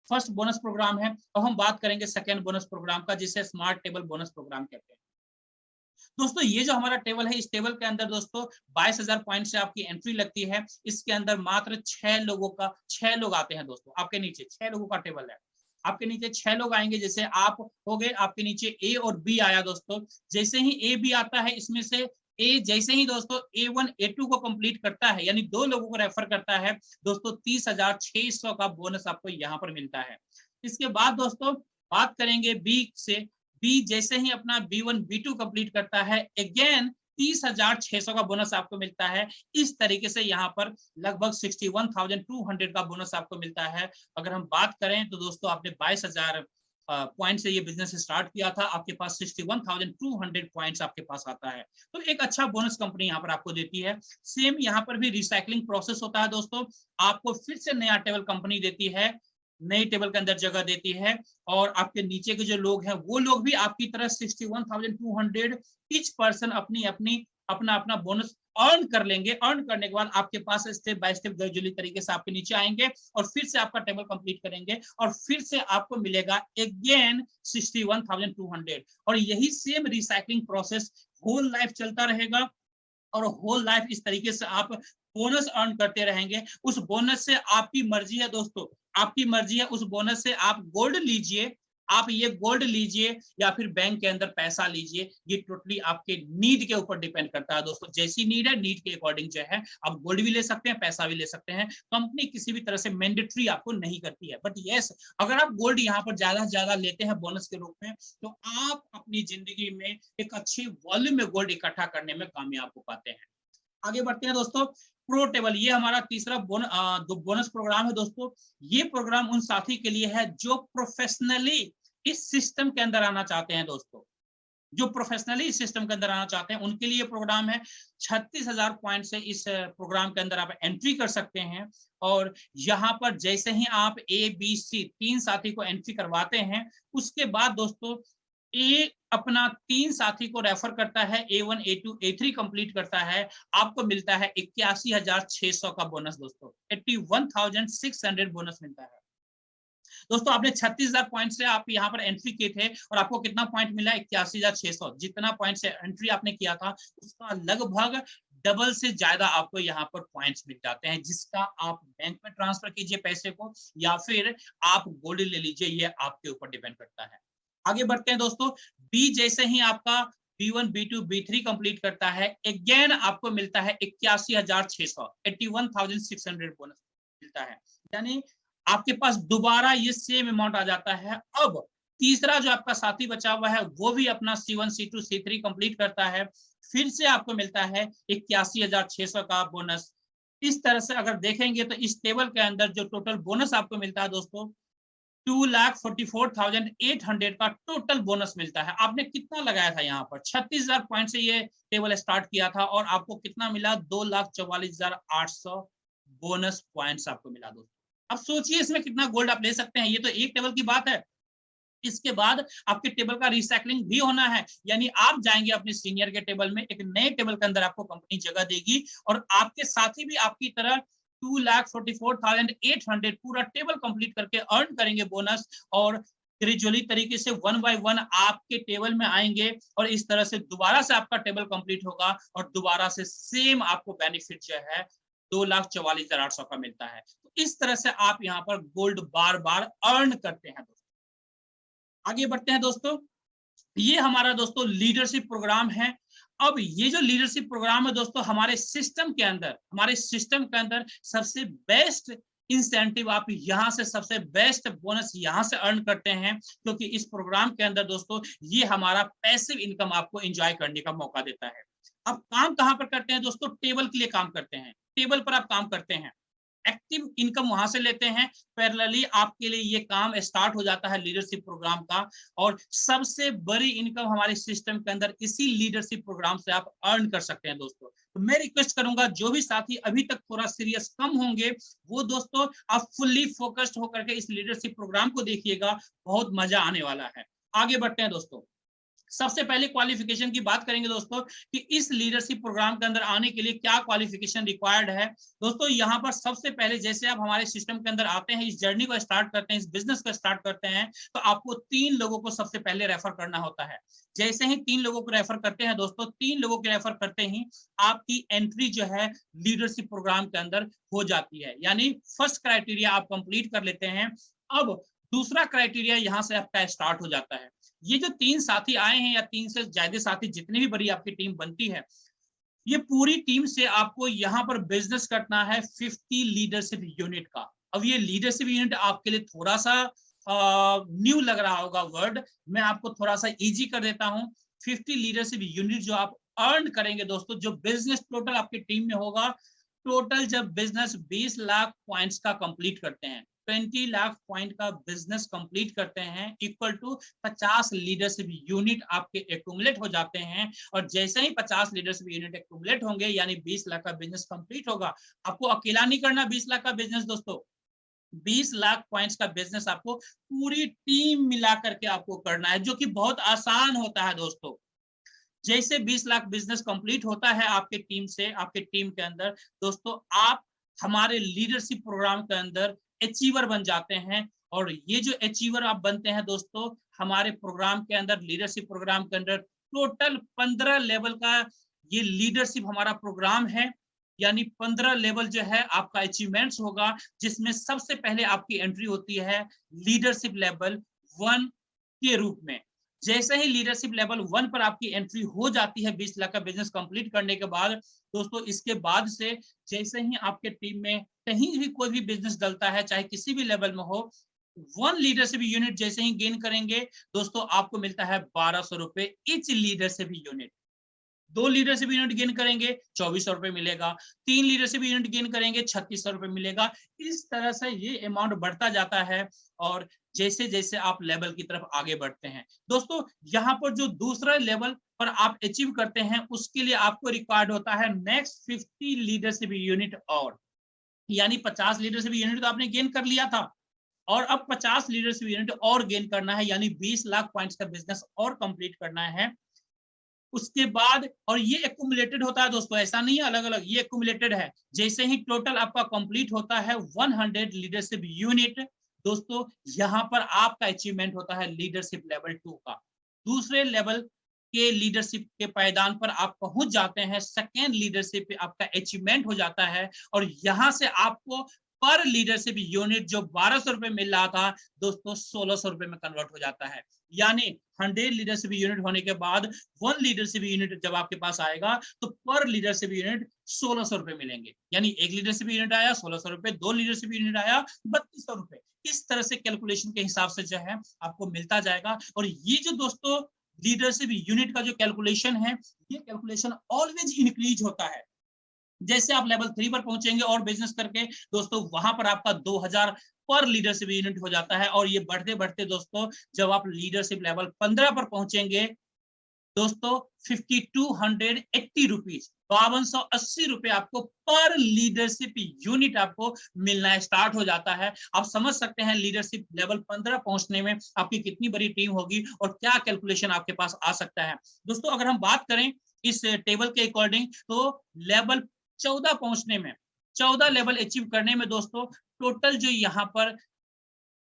फर्स्ट बोनस प्रोग्राम है। तो हम बात करेंगे सेकेंड बोनस प्रोग्राम का, जिसे स्मार्ट टेबल बोनस प्रोग्राम कहते हैं। दोस्तों ये जो हमारा टेबल है, इस टेबल के अंदर दोस्तों 22,000 पॉइंट से आपकी एंट्री लगती है। इसके अंदर मात्र 6 लोग आते हैं दोस्तों। आपके नीचे 6 लोगों का टेबल है, आपके नीचे 6 लोग आएंगे। जैसे आप हो गए, आपके नीचे ए और बी आया दोस्तों। जैसे ही ए बी आता है, इसमें से ए जैसे ही दोस्तों A1 A2 को कंप्लीट करता है, यानी 2 लोगों को रेफर करता है दोस्तों, 30,600 का बोनस आपको यहाँ पर मिलता है। इसके बाद दोस्तों बात करेंगे बी से। बी जैसे ही अपना B1 B2 कंप्लीट करता है, अगेन 30,600 का बोनस आपको मिलता है। इस तरीके से यहाँ पर लगभग 61,200 का बोनस आपको मिलता है। अगर हम बात करें तो दोस्तों आपने 22,000 पॉइंट से ये बिजनेस स्टार्ट किया था, आपके पास 61,200 पॉइंट्स आपके पास आता है। तो एक अच्छा बोनस कंपनी यहाँ पर आपको देती है। सेम यहाँ पर भी रिसाइकलिंग प्रोसेस होता है दोस्तों, आपको फिर से नया टेबल कंपनी देती है, नई टेबल के अंदर जगह देती है, और आपके नीचे के जो लोग हैं वो लोग भी आपकी तरह 61,200 ईच पर्सन अपनी अपनी अपना अपना बोनस अर्न कर लेंगे। अर्न करने के बाद आपके पास स्टेप बाय स्टेप ग्रेजुअली तरीके से आपके नीचे आएंगे, और फिर से आपका टेबल कंप्लीट करेंगे, और फिर से आपको मिलेगा अगेन 61,200। और यही same recycling process whole life चलता रहेगा, और होल लाइफ इस तरीके से आप बोनस अर्न करते रहेंगे। उस बोनस से आपकी मर्जी है दोस्तों, आपकी मर्जी है, उस बोनस से आप गोल्ड लीजिए, आप ये गोल्ड लीजिए या फिर बैंक के अंदर पैसा लीजिए, ये टोटली आपके नीड के ऊपर डिपेंड करता है दोस्तों। जैसी नीड है, नीड के अकॉर्डिंग जो है आप गोल्ड भी ले सकते हैं, पैसा भी ले सकते हैं। कंपनी किसी भी तरह से मैंडेटरी आपको नहीं करती है, बट यस, अगर आप गोल्ड यहाँ पर ज्यादा से ज्यादा लेते हैं बोनस के रूप में, तो आप अपनी जिंदगी में एक अच्छी वॉल्यूम में गोल्ड इकट्ठा करने में कामयाब हो पाते हैं। आगे बढ़ते हैं दोस्तों। प्रो टेबल, ये हमारा तीसरा बोनस प्रोग्राम है दोस्तों। ये प्रोग्राम उन साथी के लिए है जो प्रोफेशनली इस सिस्टम के अंदर आना चाहते हैं दोस्तों। जो प्रोफेशनली इस सिस्टम के अंदर आना चाहते हैं उनके लिए प्रोग्राम है। 36,000 पॉइंट से इस प्रोग्राम के अंदर आप एंट्री कर सकते हैं। और यहाँ पर जैसे ही आप ABC 3 साथी को एंट्री करवाते हैं, उसके बाद दोस्तों ए अपना 3 साथी को रेफर करता है, A1 A2 A3 कंप्लीट करता है, आपको मिलता है 81,600 का बोनस दोस्तों। 81,600 बोनस मिलता है दोस्तों। आपने 36,000 पॉइंट से आप यहाँ पर एंट्री किए थे और आपको कितना पॉइंट मिला? 81,600। जितना पॉइंट से एंट्री आपने किया था उसका लगभग डबल से ज्यादा आपको यहाँ पर पॉइंट्स मिल जाते हैं, जिसका आप बैंक में ट्रांसफर कीजिए पैसे को या फिर आप गोल्ड ले लीजिए, ये आपके ऊपर डिपेंड करता है। आगे बढ़ते हैं दोस्तों। बी जैसे ही आपका B1 B2 B3 कंप्लीट करता है, अगेन आपको मिलता है 81,600, 81,600 बोनस मिलता है। यानी आपके पास दोबारा ये सेम अमाउंट आ जाता है। अब तीसरा जो आपका साथी बचा हुआ है वो भी अपना C1 C2 C3 कंप्लीट करता है, फिर से आपको मिलता है 81,600 का बोनस। इस तरह से अगर देखेंगे तो इस टेबल के अंदर जो टोटल बोनस आपको मिलता है दोस्तों, 2,44,800 का टोटल बोनस मिलता है। आपने कितना लगाया था यहाँ पर? 36,000 पॉइंट से ये टेबल स्टार्ट किया था और आपको कितना मिला? 2,44,800 बोनस पॉइंट्स आपको मिला दोस्तों। अब सोचिए इसमें कितना गोल्ड आप ले सकते हैं। ये तो एक टेबल की बात है। इसके बाद आपके टेबल का रिसाइकलिंग भी होना है, यानी आप जाएंगे अपने सीनियर के टेबल में, एक नए टेबल के अंदर आपको कंपनी जगह देगी और आपके साथी भी आपकी तरह 2,44,800 पूरा टेबल कंप्लीट करके अर्न करेंगे बोनस, और ग्रेजुअली तरीके से 1 बाय 1 आपके टेबल में आएंगे और इस तरह से दोबारा से आपका टेबल कंप्लीट होगा और दोबारा से सेम आपको बेनिफिट जो है 2,44,800 का मिलता है। तो इस तरह से आप यहाँ पर गोल्ड बार बार अर्न करते हैं दोस्तों। आगे बढ़ते हैं दोस्तों। ये हमारा दोस्तों लीडरशिप प्रोग्राम है। अब ये जो लीडरशिप प्रोग्राम है दोस्तों, हमारे सिस्टम के अंदर सबसे बेस्ट इंसेंटिव आप यहाँ से, सबसे बेस्ट बोनस यहाँ से अर्न करते हैं, क्योंकि इस प्रोग्राम के अंदर दोस्तों ये हमारा पैसिव इनकम आपको एंजॉय करने का मौका देता है। अब काम कहाँ पर करते हैं दोस्तों? टेबल के लिए काम करते हैं, टेबल पर आप काम करते हैं, एक्टिव इनकम वहां से लेते हैं। पैरेलली आपके लिए ये काम स्टार्ट हो जाता है लीडरशिप प्रोग्राम का, और सबसे बड़ी इनकम हमारे सिस्टम के अंदर इसी लीडरशिप प्रोग्राम से आप अर्न कर सकते हैं दोस्तों। तो मैं रिक्वेस्ट करूंगा जो भी साथी अभी तक थोड़ा सीरियस कम होंगे, वो दोस्तों आप फुल्ली फोकस्ड होकर के इस लीडरशिप प्रोग्राम को देखिएगा, बहुत मजा आने वाला है। आगे बढ़ते हैं दोस्तों। सबसे पहले क्वालिफिकेशन की बात करेंगे दोस्तों कि इस लीडरशिप प्रोग्राम के अंदर आने के लिए क्या क्वालिफिकेशन रिक्वायर्ड है। दोस्तों यहाँ पर सबसे पहले जैसे आप हमारे सिस्टम के अंदर आते हैं, इस जर्नी को स्टार्ट करते हैं, इस बिजनेस को स्टार्ट करते हैं, तो आपको 3 लोगों को सबसे पहले रेफर करना होता है। जैसे ही 3 लोगों को रेफर करते हैं दोस्तों, 3 लोगों को रेफर करते ही आपकी एंट्री जो है लीडरशिप प्रोग्राम के अंदर हो जाती है, यानी फर्स्ट क्राइटेरिया आप कंप्लीट कर लेते हैं। अब दूसरा क्राइटेरिया यहाँ से आपका स्टार्ट हो जाता है। ये जो 3 साथी आए हैं या 3 से ज्यादा साथी, जितनी भी बड़ी आपकी टीम बनती है, ये पूरी टीम से आपको यहाँ पर बिजनेस करना है 50 लीडरशिप यूनिट का। अब ये लीडरशिप यूनिट आपके लिए थोड़ा सा न्यू लग रहा होगा वर्ड, मैं आपको थोड़ा सा इजी कर देता हूँ। 50 लीडरशिप यूनिट जो आप अर्न करेंगे दोस्तों, जो बिजनेस टोटल आपकी टीम में होगा, टोटल जब बिजनेस 20 लाख पॉइंट्स का कंप्लीट करते हैं, 20 लाख पॉइंट का बिजनेस कंप्लीट करते हैं, इक्वल टू 50 लीडरशिप यूनिट आपके एक्यूमुलेट हो जाते हैं। और जैसे ही 50 लीडरशिप यूनिट एक्यूमुलेट होंगे, यानी 20 लाख का बिजनेस कंप्लीट होगा। आपको अकेला नहीं करना 20 लाख का बिजनेस दोस्तों, 20 लाख पॉइंट्स का बिजनेस आपको पूरी टीम मिला करके आपको करना है, जो कि बहुत आसान होता है दोस्तों। जैसे 20 लाख बिजनेस कंप्लीट होता है आपके टीम से, आपके टीम के अंदर दोस्तों, आप हमारे लीडरशिप प्रोग्राम के अंदर अचीवर बन जाते हैं। और ये जो अचीवर आप बनते हैं दोस्तों, हमारे प्रोग्राम के अंदर, लीडरशिप प्रोग्राम के अंदर टोटल 15 लेवल का ये लीडरशिप हमारा प्रोग्राम है। यानी 15 लेवल जो है आपका अचीवमेंट्स होगा, जिसमें सबसे पहले आपकी एंट्री होती है लीडरशिप लेवल 1 के रूप में। जैसे ही लीडरशिप लेवल 1 पर आपकी एंट्री हो जाती है 20 लाख का बिजनेस कंप्लीट करने के बाद, दोस्तों इसके बाद से जैसे ही आपके टीम में कहीं भी कोई भी बिजनेस डलता है, चाहे किसी भी लेवल में हो, 1 लीडरशिप यूनिट जैसे ही गेन करेंगे दोस्तों, आपको मिलता है 1200 रुपए each leadership unit. 2 leadership unit gain करेंगे 2400 रुपए मिलेगा, 3 लीडरशिप यूनिट गेन करेंगे 3600 रुपए मिलेगा। इस तरह से ये अमाउंट बढ़ता जाता है और जैसे जैसे आप लेवल की तरफ आगे बढ़ते हैं दोस्तों, यहाँ पर जो दूसरा लेवल पर आप अचीव करते हैं उसके लिए आपको रिक्वायर्ड होता है नेक्स्ट 50 लीडरशिप यूनिट और, यानी 50 लीडरशिप यूनिट तो आपने गेन कर लिया था और अब 50 लीडरशिप यूनिट और गेन करना है, यानी 20 लाख पॉइंट्स का बिजनेस और कंप्लीट करना है। उसके बाद और ये एक्यूमुलेटेड होता है दोस्तों, ऐसा नहीं है अलग अलग, ये एक्यूमुलेटेड है। जैसे ही टोटल आपका कंप्लीट होता है 100 लीडरशिप यूनिट, दोस्तों यहाँ पर आपका अचीवमेंट होता है लीडरशिप लेवल 2 का। दूसरे लेवल के लीडरशिप के पायदान पर आप पहुंच जाते हैं, सेकेंड लीडरशिप पे आपका अचीवमेंट हो जाता है और यहाँ से आपको पर लीडरशिप यूनिट जो 1200 रुपए मिल रहा था दोस्तों 1600 रुपए में कन्वर्ट हो जाता है। यानी 100 लीडरशिप यूनिट होने के बाद 1 लीडरशिप यूनिट जब आपके पास आएगा तो पर लीडरशिप यूनिट 1600 रुपए मिलेंगे। यानी 1 लीडरशिप यूनिट आया 1600 रुपए, 2 लीडरशिप यूनिट आया 3200 रुपए। इस तरह से कैलकुलेशन के हिसाब से जो है आपको मिलता जाएगा। और ये जो दोस्तों लीडरशिप यूनिट का जो कैलकुलेशन है, ये कैलकुलेशन ऑलवेज इंक्रीज होता है। जैसे आप लेवल 3 पर पहुंचेंगे और बिजनेस करके दोस्तों, वहां पर आपका 2000 पर लीडरशिप यूनिट हो जाता है और ये बढ़ते बढ़ते दोस्तों जब आप लीडरशिप लेवल 15 पर पहुंचेंगे दोस्तों 5280 रुपीज, 5280 रुपए आपको पर लीडरशिप यूनिट आपको मिलना स्टार्ट हो जाता है। आप समझ सकते हैं लीडरशिप लेवल 15 पहुंचने में आपकी कितनी बड़ी टीम होगी और क्या कैलकुलेशन आपके पास आ सकता है। दोस्तों अगर हम बात करें इस टेबल के अकॉर्डिंग तो लेवल 14 पहुंचने में, 14 लेवल अचीव करने में दोस्तों टोटल जो यहाँ पर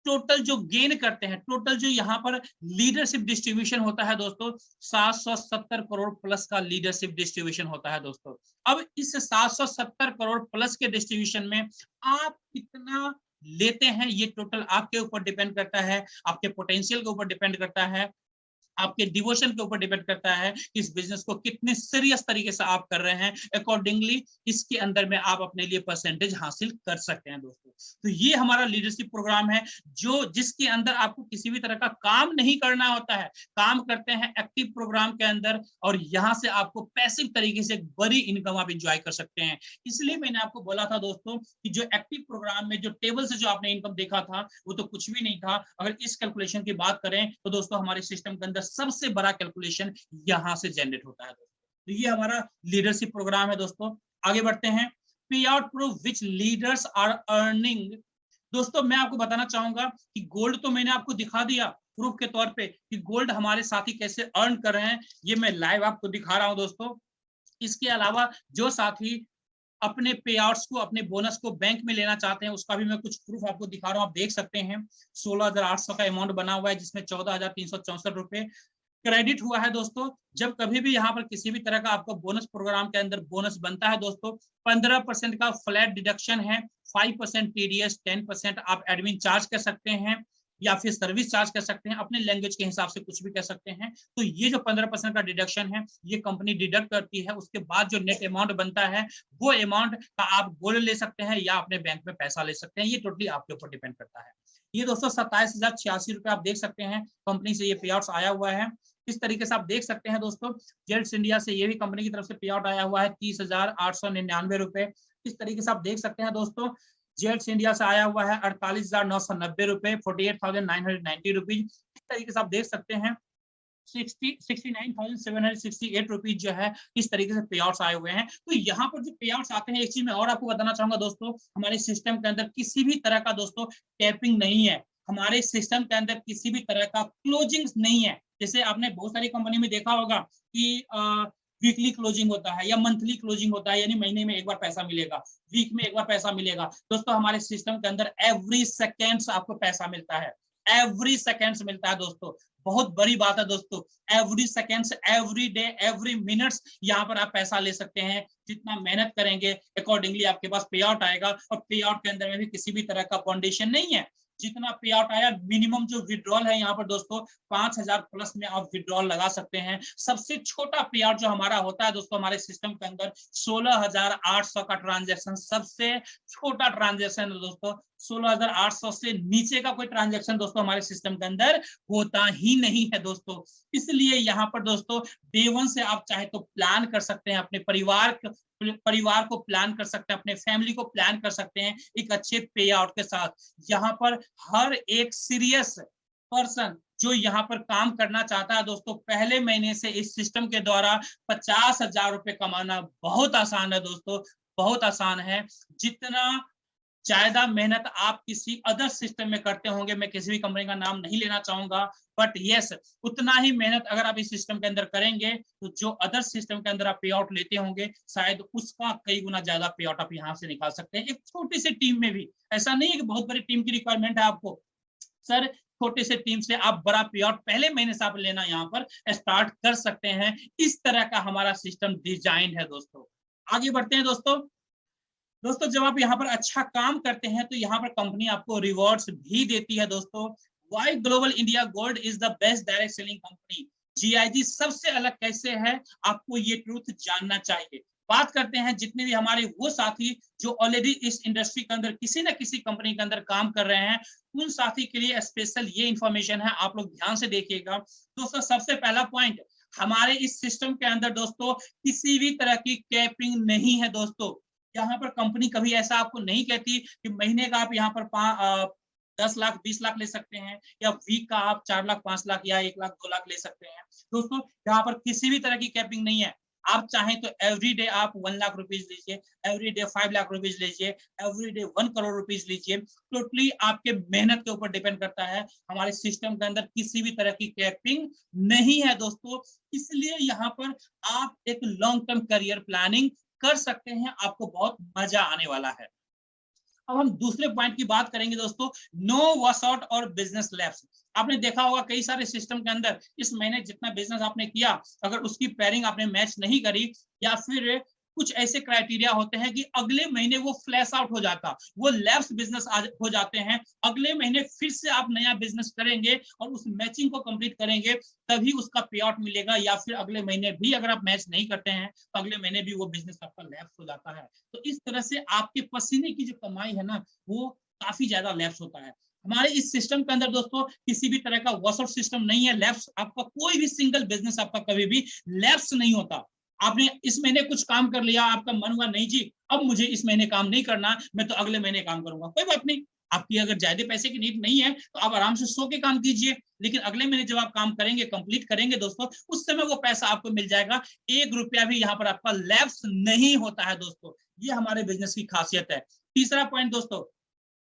टोटल जो गेन करते हैं, टोटल जो यहाँ पर लीडरशिप डिस्ट्रीब्यूशन होता है दोस्तों 770 करोड़ प्लस का लीडरशिप डिस्ट्रीब्यूशन होता है दोस्तों। अब इस 770 करोड़ प्लस के डिस्ट्रीब्यूशन में आप कितना लेते हैं ये टोटल आपके ऊपर डिपेंड करता है, आपके पोटेंशियल के ऊपर डिपेंड करता है, आपके डिवोशन के ऊपर डिपेंड करता है कि इस बिजनेस को कितने सीरियस तरीके से आप कर रहे हैं। अकॉर्डिंगली इसके अंदर में आप अपने लिए परसेंटेज हासिल कर सकते हैं दोस्तों। तो ये हमारा लीडरशिप प्रोग्राम है जो जिसके अंदर आपको किसी भी तरह का काम नहीं करना होता है, काम करते हैं एक्टिव प्रोग्राम के अंदर और यहाँ से आपको पैसिव तरीके से एक बड़ी इनकम आप इंजॉय कर सकते हैं। इसलिए मैंने आपको बोला था दोस्तों कि जो एक्टिव प्रोग्राम में जो टेबल से जो आपने इनकम देखा था वो तो कुछ भी नहीं था। अगर इस कैलकुलेशन की बात करें तो दोस्तों हमारे सिस्टम के अंदर सबसे बड़ा कैलकुलेशन यहां से जनरेट होता है दोस्तों। तो ये हमारा लीडरशिप प्रोग्राम है दोस्तों। आगे बढ़ते हैं, pay out proof which leaders are earning. दोस्तों मैं आपको बताना चाहूंगा कि गोल्ड तो मैंने आपको दिखा दिया प्रूफ के तौर पे कि गोल्ड हमारे साथी कैसे अर्न कर रहे हैं, ये मैं लाइव आपको दिखा रहा हूं दोस्तों। इसके अलावा जो साथी अपने पे आउट्स को, अपने बोनस को बैंक में लेना चाहते हैं उसका भी मैं कुछ प्रूफ आपको दिखा रहा हूं। आप देख सकते हैं 16,800 का अमाउंट बना हुआ है जिसमें 14,364 रुपए क्रेडिट हुआ है दोस्तों। जब कभी भी यहाँ पर किसी भी तरह का आपको बोनस प्रोग्राम के अंदर बोनस बनता है दोस्तों, 15% का फ्लैट डिडक्शन है, 5% टीडीएस, 10% आप एडमिन चार्ज कर सकते हैं या फिर सर्विस चार्ज कर सकते हैं, अपने लैंग्वेज के हिसाब से कुछ भी कर सकते हैं। तो ये जो 15% का डिडक्शन है ये कंपनी डिडक्ट करती है। उसके बाद जो नेट अमाउंट बनता है वो अमाउंट का आप गोल्ड ले सकते हैं या अपने बैंक में पैसा ले सकते हैं, ये टोटली आपके ऊपर डिपेंड करता है। ये दोस्तों 27,086 रुपए आप देख सकते हैं कंपनी से ये पे आउट आया हुआ है। इस तरीके से आप देख सकते हैं दोस्तों जेट्स इंडिया से ये भी कंपनी की तरफ से पे आउट आया हुआ है 30,899 रुपए। इस तरीके से आप देख सकते हैं दोस्तों जेट्स इंडिया से आया हुआ है 48,990 रुपए, 48,990 रुपीज। इस तरीके से आप देख सकते हैं 69,768 रुपीज जो है इस तरीके से पे आउट्स आए हुए हैं। तो यहाँ पर जो पे आउट्स आते हैं, एक चीज मैं और आपको बताना चाहूंगा दोस्तों, हमारे सिस्टम के अंदर किसी भी तरह का दोस्तों टैपिंग नहीं है, हमारे सिस्टम के अंदर किसी भी तरह का क्लोजिंग नहीं है। जैसे आपने बहुत सारी कंपनी में देखा होगा कि वीकली क्लोजिंग होता है या मंथली क्लोजिंग होता है, यानी महीने में एक बार पैसा मिलेगा, वीक में एक बार पैसा मिलेगा। दोस्तों हमारे सिस्टम के अंदर एवरी सेकेंड्स आपको पैसा मिलता है, एवरी सेकेंड्स मिलता है दोस्तों। बहुत बड़ी बात है दोस्तों। Every seconds, every day, every minutes यहाँ पर आप पैसा ले सकते हैं। जितना मेहनत करेंगे अकॉर्डिंगली आपके पास पे आउट आएगा, और पे आउट के अंदर में भी किसी भी तरह का कंडीशन नहीं है। जितना पे आउट आया, मिनिमम जो विड्रॉल है यहाँ पर दोस्तों 5,000 प्लस में आप विड्रॉल लगा सकते हैं। सबसे छोटा पे आउट जो हमारा होता है दोस्तों हमारे सिस्टम के अंदर 16,800 का ट्रांजेक्शन सबसे छोटा ट्रांजेक्शन है दोस्तों। 16,800 से नीचे का कोई ट्रांजेक्शन दोस्तों हमारे सिस्टम के अंदर होता ही नहीं है दोस्तों। इसलिए यहाँ पर दोस्तों डे वन से आप चाहे तो प्लान कर सकते हैं, अपने परिवार को प्लान कर सकते हैं, अपने फैमिली को प्लान कर सकते हैं एक अच्छे पे आउट के साथ। यहाँ पर हर एक सीरियस पर्सन जो यहाँ पर काम करना चाहता है दोस्तों, पहले महीने से इस सिस्टम के द्वारा 50,000 रुपए कमाना बहुत आसान है दोस्तों, बहुत आसान है। जितना ज्यादा मेहनत आप किसी अदर सिस्टम में करते होंगे, मैं किसी भी कंपनी का नाम नहीं लेना चाहूंगा, बट यस उतना ही मेहनत अगर आप इस सिस्टम के अंदर करेंगे तो जो अदर सिस्टम के अंदर आप पे आउट लेते होंगे शायद उसका कई गुना ज्यादा पे आउट आप यहाँ से निकाल सकते हैं। एक छोटी सी टीम में भी, ऐसा नहीं है कि बहुत बड़ी टीम की रिक्वायरमेंट है आपको सर, छोटे से टीम से आप बड़ा पे आउट पहले महीने से आप लेना यहाँ पर स्टार्ट कर सकते हैं। इस तरह का हमारा सिस्टम डिजाइन है दोस्तों। आगे बढ़ते हैं दोस्तों जब आप यहाँ पर अच्छा काम करते हैं तो यहाँ पर कंपनी आपको रिवॉर्ड्स भी देती है दोस्तों। Y global India gold is the best direct selling company. GIG सबसे अलग कैसे है, आपको ये ट्रूथ जानना चाहिए। बात करते हैं जितने भी हमारे वो साथी जो ऑलरेडी इस इंडस्ट्री के अंदर किसी न किसी कंपनी के अंदर काम कर रहे हैं, उन साथी के लिए स्पेशल ये इंफॉर्मेशन है, आप लोग ध्यान से देखिएगा दोस्तों। सबसे पहला पॉइंट, हमारे इस सिस्टम के अंदर दोस्तों किसी भी तरह की कैपिंग नहीं है दोस्तों। यहाँ पर कंपनी कभी ऐसा आपको नहीं कहती कि महीने का आप यहाँ पर 10 लाख 20 लाख ले सकते हैं, या वीक का आप 4 लाख 5 लाख या 1 लाख 2 लाख ले सकते हैं दोस्तों। यहाँ पर किसी भी तरह की कैपिंग नहीं है। आप चाहें तो एवरी डे आप 1 लाख रुपीज लीजिए, एवरी डे 5 लाख रुपीज लीजिए, एवरी डे 1 करोड़ रुपीज लीजिए, टोटली आपके मेहनत के ऊपर डिपेंड करता है। हमारे सिस्टम के अंदर किसी भी तरह की कैपिंग नहीं है दोस्तों। इसलिए यहाँ पर आप एक लॉन्ग टर्म करियर प्लानिंग कर सकते हैं, आपको बहुत मजा आने वाला है। अब हम दूसरे पॉइंट की बात करेंगे दोस्तों, नो वॉश आउट और बिजनेस लैप्स। आपने देखा होगा कई सारे सिस्टम के अंदर इस महीने जितना बिजनेस आपने किया, अगर उसकी पेयरिंग आपने मैच नहीं करी, या फिर कुछ ऐसे क्राइटेरिया होते हैं कि अगले महीने वो फ्लैश आउट हो जाता, वो लैप्स बिजनेस हो जाते हैं। अगले महीने फिर से आप नया बिजनेस करेंगे और उस मैचिंग को कंप्लीट करेंगे, तभी उसका पे आउट मिलेगा। या फिर अगले महीने भी अगर आप मैच नहीं करते हैं तो अगले महीने भी वो बिजनेस आपका लैप्स हो जाता है। तो इस तरह से आपके पसीने की जो कमाई है ना, वो काफी ज्यादा लैप्स होता है। हमारे इस सिस्टम के अंदर दोस्तों किसी भी तरह का वॉश आउट सिस्टम नहीं है। लैप्स आपका कोई भी सिंगल बिजनेस आपका कभी भी लैप्स नहीं होता। आपने इस महीने कुछ काम कर लिया, आपका मन हुआ नहीं जी अब मुझे इस महीने काम नहीं करना, मैं तो अगले महीने काम करूंगा, कोई बात नहीं। आपकी अगर ज्यादा पैसे की नीड नहीं है तो आप आराम से सो के काम कीजिए, लेकिन अगले महीने जब आप काम करेंगे, कंप्लीट करेंगे दोस्तों, उस समय वो पैसा आपको मिल जाएगा। 1 रुपया भी यहाँ पर आपका लैप्स नहीं होता है दोस्तों। ये हमारे बिजनेस की खासियत है। तीसरा पॉइंट दोस्तों,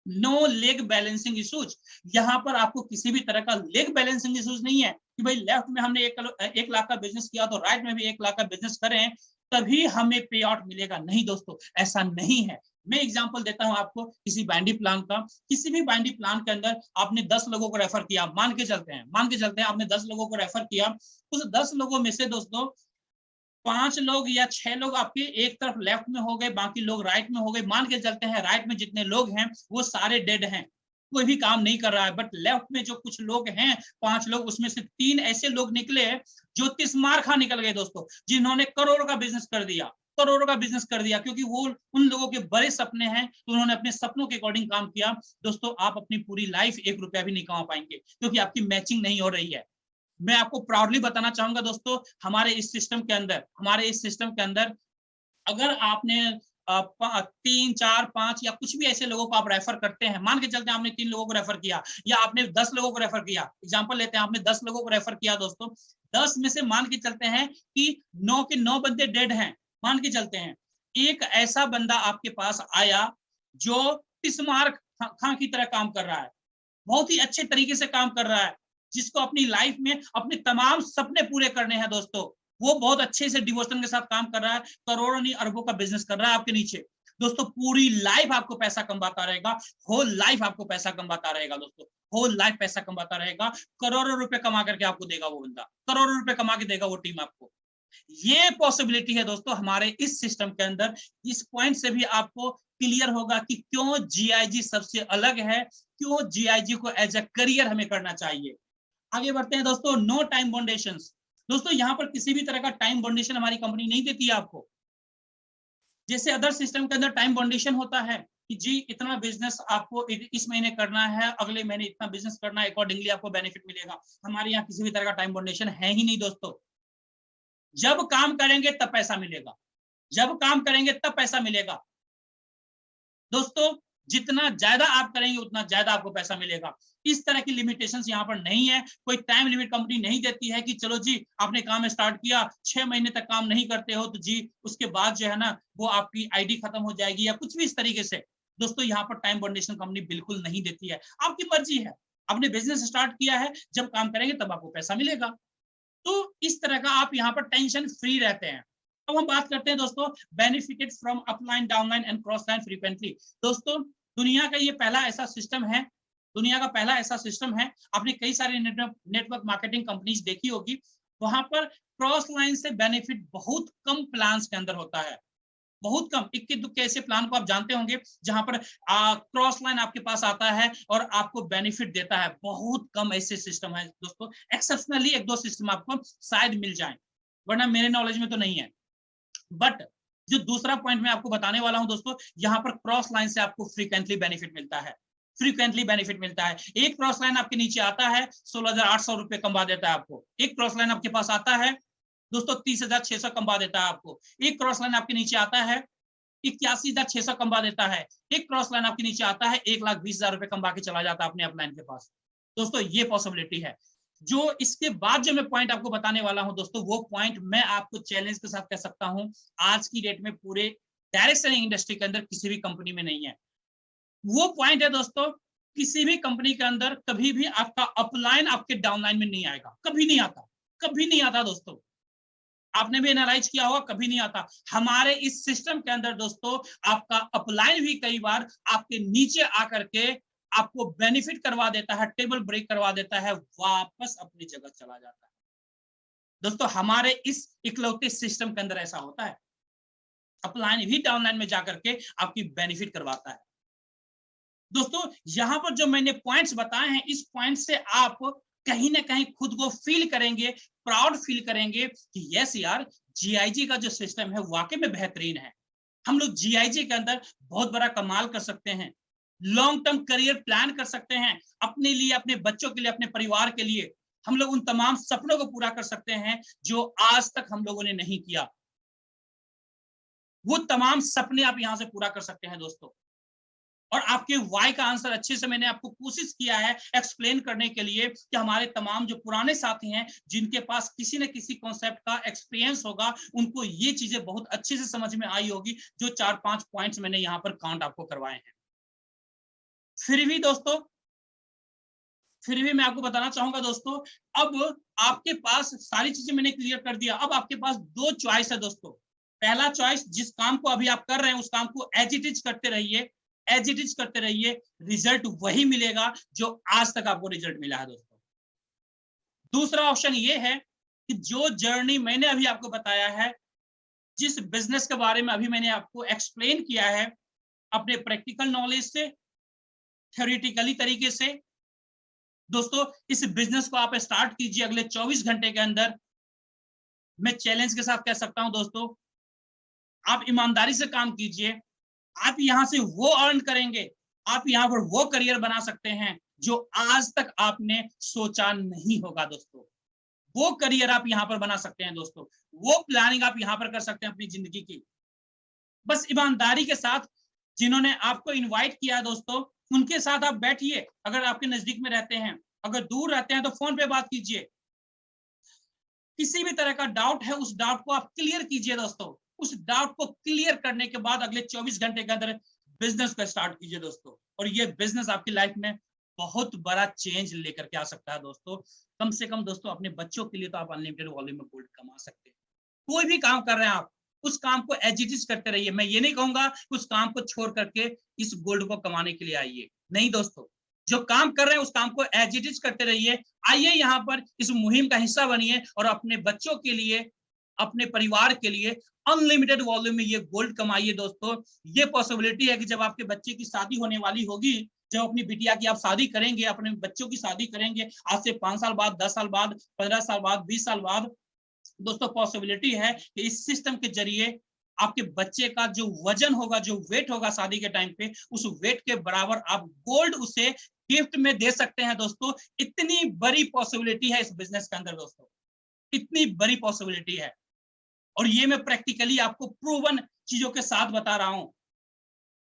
नो लेग बैलेंसिंग इश्यूज। यहाँ पर आपको किसी भी तरह का लेग बैलेंसिंग इश्यूज नहीं है कि भाई लेफ्ट में हमने 1 लाख का बिजनेस किया तो राइट में भी 1 लाख का बिजनेस करें तभी हमें पे आउट मिलेगा। नहीं दोस्तों, ऐसा नहीं है। मैं एग्जांपल देता हूं आपको किसी बैंडी प्लान का। किसी भी बैंडी प्लान के अंदर आपने 10 लोगों को रेफर किया, मान के चलते हैं आपने 10 लोगों को रेफर किया। उस 10 लोगों में से दोस्तों 5 लोग या 6 लोग आपके एक तरफ लेफ्ट में हो गए, बाकी लोग राइट में हो गए। मान के चलते हैं राइट में जितने लोग हैं वो सारे डेड हैं, कोई भी काम नहीं कर रहा है। बट लेफ्ट में जो कुछ लोग हैं 5 लोग, उसमें से 3 ऐसे लोग निकले जो तिस्मार खा निकल गए दोस्तों, जिन्होंने करोड़ों का बिजनेस कर दिया, करोड़ों का बिजनेस कर दिया। क्योंकि वो उन लोगों के बड़े सपने हैं तो उन्होंने अपने सपनों के अकॉर्डिंग काम किया। दोस्तों आप अपनी पूरी लाइफ 1 रुपया भी नहीं कमा पाएंगे क्योंकि आपकी मैचिंग नहीं हो रही है। मैं आपको प्राउडली बताना चाहूंगा दोस्तों, हमारे इस सिस्टम के अंदर अगर आपने 3 4 5 या कुछ भी ऐसे लोगों को आप रेफर करते हैं, मान के चलते हैं आपने 3 लोगों को रेफर किया या आपने 10 लोगों को रेफर किया, एग्जांपल लेते हैं आपने 10 लोगों को रेफर किया दोस्तों, 10 में से मान के चलते हैं कि 9 के 9 बंदे डेड हैं। मान के चलते हैं एक ऐसा बंदा आपके पास आया जो तिस्मार खां की तरह काम कर रहा है, बहुत ही अच्छे तरीके से काम कर रहा है, जिसको अपनी लाइफ में अपने तमाम सपने पूरे करने हैं दोस्तों। वो बहुत अच्छे से डिवोशन के साथ काम कर रहा है, करोड़ों नहीं अरबों का बिजनेस कर रहा है आपके नीचे। दोस्तों पूरी लाइफ आपको पैसा कमाता रहेगा, होल लाइफ आपको पैसा कमाता रहेगा दोस्तों, होल लाइफ पैसा कमाता रहेगा, करोड़ों रुपए कमा करके आपको देगा वो बंदा, करोड़ों रुपए कमा के देगा वो टीम आपको। ये पॉसिबिलिटी है दोस्तों हमारे इस सिस्टम के अंदर। इस पॉइंट से भी आपको क्लियर होगा कि क्यों जीआईजी सबसे अलग है, क्यों जीआईजी को एज अ करियर हमें करना चाहिए। आगे बढ़ते हैं दोस्तों। नो टाइम बाउंडेशन। दोस्तों यहाँ पर किसी भी तरह का टाइम बाउंडेशन हमारी कंपनी नहीं देती है आपको। जैसे अदर सिस्टम के अंदर टाइम बाउंडेशन होता है कि जी इतना बिजनेस आपको इस महीने करना है, अगले महीने इतना बिजनेस करना है, अकॉर्डिंगली आपको बेनिफिट मिलेगा। हमारे यहाँ किसी भी तरह का टाइम बाउंडेशन है ही नहीं दोस्तों। जब काम करेंगे तब पैसा मिलेगा, जब काम करेंगे तब पैसा मिलेगा दोस्तों। जितना ज्यादा आप करेंगे उतना ज्यादा आपको पैसा मिलेगा। इस तरह की लिमिटेशंस यहाँ पर नहीं है। कोई टाइम लिमिट कंपनी नहीं देती है कि चलो जी आपने काम स्टार्ट किया, 6 महीने तक काम नहीं करते हो तो जी उसके बाद जो है ना वो आपकी आईडी खत्म हो जाएगी या कुछ भी इस तरीके से। दोस्तों यहाँ पर टाइम बाउंडेशन कंपनी बिल्कुल नहीं देती है। आपकी मर्जी है, आपने बिजनेस स्टार्ट किया है, जब काम करेंगे तब आपको पैसा मिलेगा। तो इस तरह का आप यहाँ पर टेंशन फ्री रहते हैं। अब हम बात करते हैं दोस्तों benefited from upline downline and cross line frequently. दोस्तों दुनिया का ये पहला ऐसा सिस्टम है, दुनिया का पहला ऐसा सिस्टम है। आपने कई सारे नेटवर्क मार्केटिंग कंपनीज देखी होगी, वहां पर क्रॉस लाइन से बेनिफिट बहुत कम प्लान्स के अंदर होता है, बहुत कम। इक्के दुक्के ऐसे प्लान को आप जानते होंगे जहां पर क्रॉस लाइन आपके पास आता है और आपको बेनिफिट देता है। बहुत कम ऐसे सिस्टम है दोस्तों, एक्सेप्शनली एक दो सिस्टम आपको शायद मिल जाए, वरना मेरे नॉलेज में तो नहीं है। बट जो दूसरा पॉइंट मैं आपको बताने वाला हूं दोस्तों, यहाँ पर क्रॉस लाइन से आपको फ्रीक्वेंटली बेनिफिट मिलता है, फ्रीक्वेंटली बेनिफिट मिलता है। एक क्रॉस लाइन आपके नीचे आता है 16,800 रुपए कमा देता है आपको। एक क्रॉस लाइन आपके पास आता है दोस्तों 30,600 कमा देता है आपको। एक क्रॉस लाइन आपके नीचे आता है 81,600 कमा देता है। एक क्रॉस लाइन आपके नीचे आता है 1,20,000 रुपए कमा के चला जाता है अपने अपलाइन के पास। दोस्तों ये पॉसिबिलिटी है। जो इसके बाद जो मैं पॉइंट आपको बताने वाला हूं दोस्तों, वो पॉइंट मैं आपको चैलेंज के साथ कह सकता हूं आज की डेट में पूरे डायरेक्ट सेलिंग इंडस्ट्री के अंदर किसी भी कंपनी में नहीं है। वो पॉइंट है दोस्तों, किसी भी कंपनी के अंदर कभी भी आपका अपलाइन आपके डाउनलाइन में नहीं आएगा, कभी नहीं आता, कभी नहीं आता दोस्तों। आपने भी एनालाइज किया होगा, कभी नहीं आता। हमारे इस सिस्टम के अंदर दोस्तों आपका अपलाइन भी कई बार आपके नीचे आकर के आपको बेनिफिट करवा देता है, टेबल ब्रेक करवा देता है, वापस अपनी जगह चला जाता है। दोस्तों हमारे इस इकलौते सिस्टम के अंदर ऐसा होता है, अपलाइन भी डाउनलाइन में जाकर के आपकी बेनिफिट करवाता है। दोस्तों यहां पर जो मैंने पॉइंट्स बताए हैं, इस पॉइंट से आप कहीं ना कहीं खुद को फील करेंगे, प्राउड फील करेंगे कि यस यार जीआईजी का जो सिस्टम है वाकई में बेहतरीन है। हम लोग जीआईजी के अंदर बहुत बड़ा कमाल कर सकते हैं, लॉन्ग टर्म करियर प्लान कर सकते हैं, अपने लिए, अपने बच्चों के लिए, अपने परिवार के लिए। हम लोग उन तमाम सपनों को पूरा कर सकते हैं जो आज तक हम लोगों ने नहीं किया। वो तमाम सपने आप यहां से पूरा कर सकते हैं दोस्तों। और आपके वाई का आंसर अच्छे से मैंने आपको कोशिश किया है एक्सप्लेन करने के लिए कि हमारे तमाम जो पुराने साथी हैं जिनके पास किसी न किसी कॉन्सेप्ट का एक्सपीरियंस होगा, उनको ये चीजें बहुत अच्छे से समझ में आई होगी, जो 4-5 पॉइंट्स मैंने यहाँ पर काउंट आपको करवाए हैं। फिर भी दोस्तों, फिर भी मैं आपको बताना चाहूंगा दोस्तों, अब आपके पास सारी चीजें मैंने क्लियर कर दिया। अब आपके पास 2 चॉइस है दोस्तों। पहला चॉइस, जिस काम को अभी आप कर रहे हैं उस काम को एज इट इज करते रहिए, एज इट इज करते रहिए, रिजल्ट वही मिलेगा जो आज तक आपको रिजल्ट मिला है दोस्तों। दूसरा ऑप्शन ये है कि जो जर्नी मैंने अभी आपको बताया है, जिस बिजनेस के बारे में अभी मैंने आपको एक्सप्लेन किया है, अपने प्रैक्टिकल नॉलेज से, थ्योरेटिकली तरीके से दोस्तों, इस बिजनेस को आप स्टार्ट कीजिए अगले 24 घंटे के अंदर। मैं चैलेंज के साथ कह सकता हूं दोस्तों, आप ईमानदारी से काम कीजिए, आप यहां से वो अर्न करेंगे, आप यहां पर वो करियर बना सकते हैं जो आज तक आपने सोचा नहीं होगा दोस्तों। वो करियर आप यहां पर बना सकते हैं दोस्तों, वो प्लानिंग आप यहां पर कर सकते हैं अपनी जिंदगी की। बस ईमानदारी के साथ जिन्होंने आपको इनवाइट किया है दोस्तों, उनके साथ आप बैठिए। अगर आपके नजदीक में रहते हैं, अगर दूर रहते हैं तो फोन पे बात कीजिए। किसी भी तरह का डाउट है उस डाउट को आप क्लियर कीजिए दोस्तों। उस डाउट को क्लियर करने के बाद अगले 24 घंटे के अंदर बिजनेस को स्टार्ट कीजिए दोस्तों, और ये बिजनेस आपकी लाइफ में बहुत बड़ा चेंज लेकर के आ सकता है दोस्तों। कम से कम दोस्तों अपने बच्चों के लिए तो आप अनलिमिटेड वॉल्यूम में गोल्ड कमा सकते हैं। कोई भी काम कर रहे हैं आप, उस काम को एज इट इज करते रहिए। मैं ये नहीं कहूंगा उस काम को छोड़ करके इस गोल्ड को कमाने के लिए आइए, नहीं दोस्तों, जो काम कर रहे हैं उस काम को एज इट इज करते रहिए। आइए यहाँ पर इस मुहिम का हिस्सा बनिए और अपने बच्चों के लिए, अपने परिवार के लिए अनलिमिटेड वॉल्यूम में ये गोल्ड कमाइए दोस्तों। ये पॉसिबिलिटी है कि जब आपके बच्चे की शादी होने वाली होगी, जब अपनी बिटिया की आप शादी करेंगे, अपने बच्चों की शादी करेंगे, आज से 5 साल बाद, 10 साल बाद, 15 साल बाद, 20 साल बाद, दोस्तों पॉसिबिलिटी है कि इस सिस्टम के जरिए आपके बच्चे का जो वजन होगा, जो वेट होगा शादी के टाइम पे, उस वेट के बराबर आप गोल्ड उसे गिफ्ट में दे सकते हैं दोस्तों। इतनी बड़ी पॉसिबिलिटी है इस बिजनेस के अंदर दोस्तों, इतनी बड़ी पॉसिबिलिटी है। और ये मैं प्रैक्टिकली आपको प्रूवन चीजों के साथ बता रहा हूं,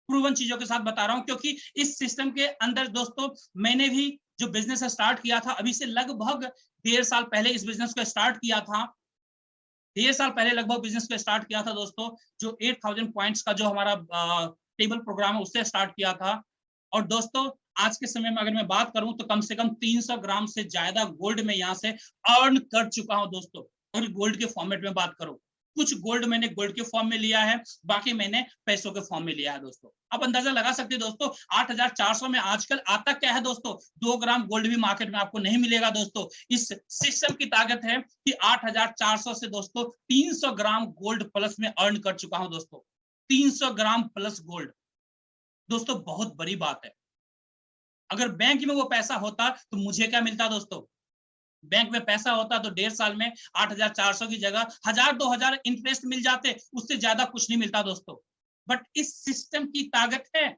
प्रूवन चीजों के साथ बता रहा हूं, क्योंकि इस सिस्टम के अंदर दोस्तों मैंने भी जो बिजनेस स्टार्ट किया था, अभी से लगभग 1.5 साल पहले इस बिजनेस को स्टार्ट किया था। 1.5 साल पहले लगभग बिजनेस को स्टार्ट किया था दोस्तों, जो 8000 पॉइंट्स का जो हमारा टेबल प्रोग्राम है उससे स्टार्ट किया था। और दोस्तों आज के समय में अगर मैं बात करूं तो कम से कम 300 ग्राम से ज्यादा गोल्ड में यहां से अर्न कर चुका हूं दोस्तों। और गोल्ड के फॉर्मेट में बात करूं, कुछ गोल्ड मैंने गोल्ड के फॉर्म में लिया है, बाकी मैंने पैसों के फॉर्म में लिया है दोस्तों। आप अंदाजा लगा सकते हैं दोस्तों 8400 में आजकल आता क्या है दोस्तों, 2 ग्राम गोल्ड भी मार्केट में आपको नहीं मिलेगा दोस्तों। इस सिस्टम की ताकत है कि 8400 से दोस्तों 300 ग्राम गोल्ड प्लस में अर्न कर चुका हूं दोस्तों। 300 ग्राम प्लस गोल्ड दोस्तों बहुत बड़ी बात है। अगर बैंक में वो पैसा होता तो मुझे क्या मिलता दोस्तों, बैंक में पैसा होता तो 1.5 साल में 8400 की जगह 1000-2000 इंटरेस्ट मिल जाते, उससे ज्यादा कुछ नहीं मिलता दोस्तों। बट इस सिस्टम की ताकत है,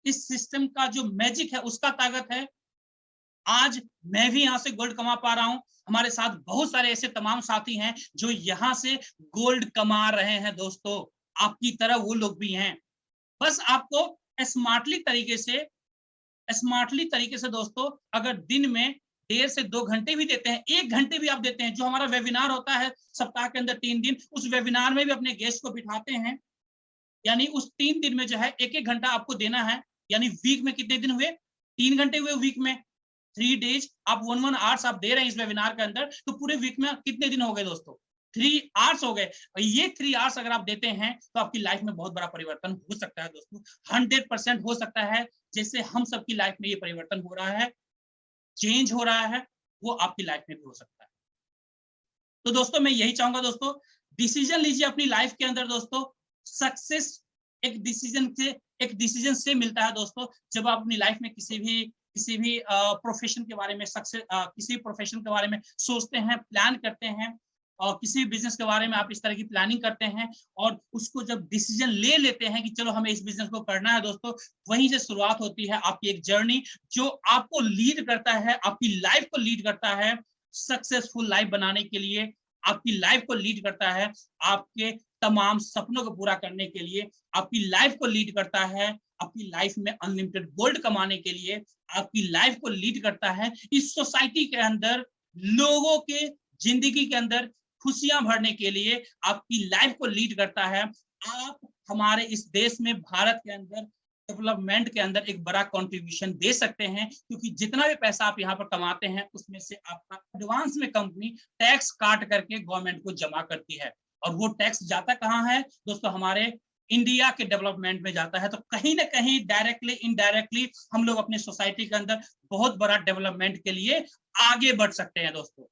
इस सिस्टम का जो मैजिक है उसका ताकत है। आज मैं भी यहां से गोल्ड कमा पा रहा हूं, हमारे साथ बहुत सारे ऐसे तमाम साथी हैं जो यहां से गोल्ड कमा रहे हैं दोस्तों। आपकी तरह वो लोग भी हैं, बस आपको स्मार्टली तरीके से दोस्तों अगर दिन में 1.5 से 2 घंटे भी देते हैं, 1 घंटे भी आप देते हैं, जो हमारा वेबिनार होता है सप्ताह के अंदर 3 दिन, उस वेबिनार में भी अपने गेस्ट को बिठाते हैं, यानी उस 3 दिन में जो है 1-1 घंटा आपको देना है। यानी वीक में कितने दिन हुए, 3 घंटे हुए वीक में, 3 डेज आप 1 आवर्स आप दे रहे हैं इस वेबिनार के अंदर, तो पूरे वीक में कितने दिन हो गए दोस्तों, 3 आवर्स हो गए। ये 3 आवर्स अगर आप देते हैं तो आपकी लाइफ में बहुत बड़ा परिवर्तन हो सकता है दोस्तों, 100% हो सकता है। जैसे हम सबकी लाइफ में ये परिवर्तन हो रहा है, चेंज हो रहा है, वो आपकी लाइफ में भी हो सकता है। तो दोस्तों मैं यही चाहूंगा दोस्तों, डिसीजन लीजिए अपनी लाइफ के अंदर दोस्तों। सक्सेस एक डिसीजन से मिलता है दोस्तों। जब आप अपनी लाइफ में किसी भी प्रोफेशन के बारे में किसी प्रोफेशन के बारे में सोचते हैं, प्लान करते हैं, और किसी भी बिजनेस के बारे में आप इस तरह की प्लानिंग करते हैं और उसको जब डिसीजन ले लेते हैं कि चलो हमें इस बिजनेस को करना है दोस्तों, वहीं से शुरुआत होती है आपकी एक जर्नी जो आपको लीड करता है, आपकी लाइफ को लीड करता है सक्सेसफुल लाइफ बनाने के लिए, आपकी लाइफ को लीड करता है आपके तमाम सपनों को पूरा करने के लिए, आपकी लाइफ को लीड करता है आपकी लाइफ में अनलिमिटेड गोल्ड कमाने के लिए, आपकी लाइफ को लीड करता है इस सोसाइटी के अंदर लोगों के जिंदगी के अंदर खुशियां भरने के लिए, आपकी लाइफ को लीड करता है। आप हमारे इस देश में भारत के अंदर डेवलपमेंट के अंदर एक बड़ा कंट्रीब्यूशन दे सकते हैं, क्योंकि जितना भी पैसा आप यहाँ पर कमाते हैं उसमें से आपका एडवांस में कंपनी टैक्स काट करके गवर्नमेंट को जमा करती है। और वो टैक्स जाता कहाँ है दोस्तों, हमारे इंडिया के डेवलपमेंट में जाता है। तो कहीं ना कहीं डायरेक्टली इनडायरेक्टली हम लोग अपने सोसाइटी के अंदर बहुत बड़ा डेवलपमेंट के लिए आगे बढ़ सकते हैं दोस्तों।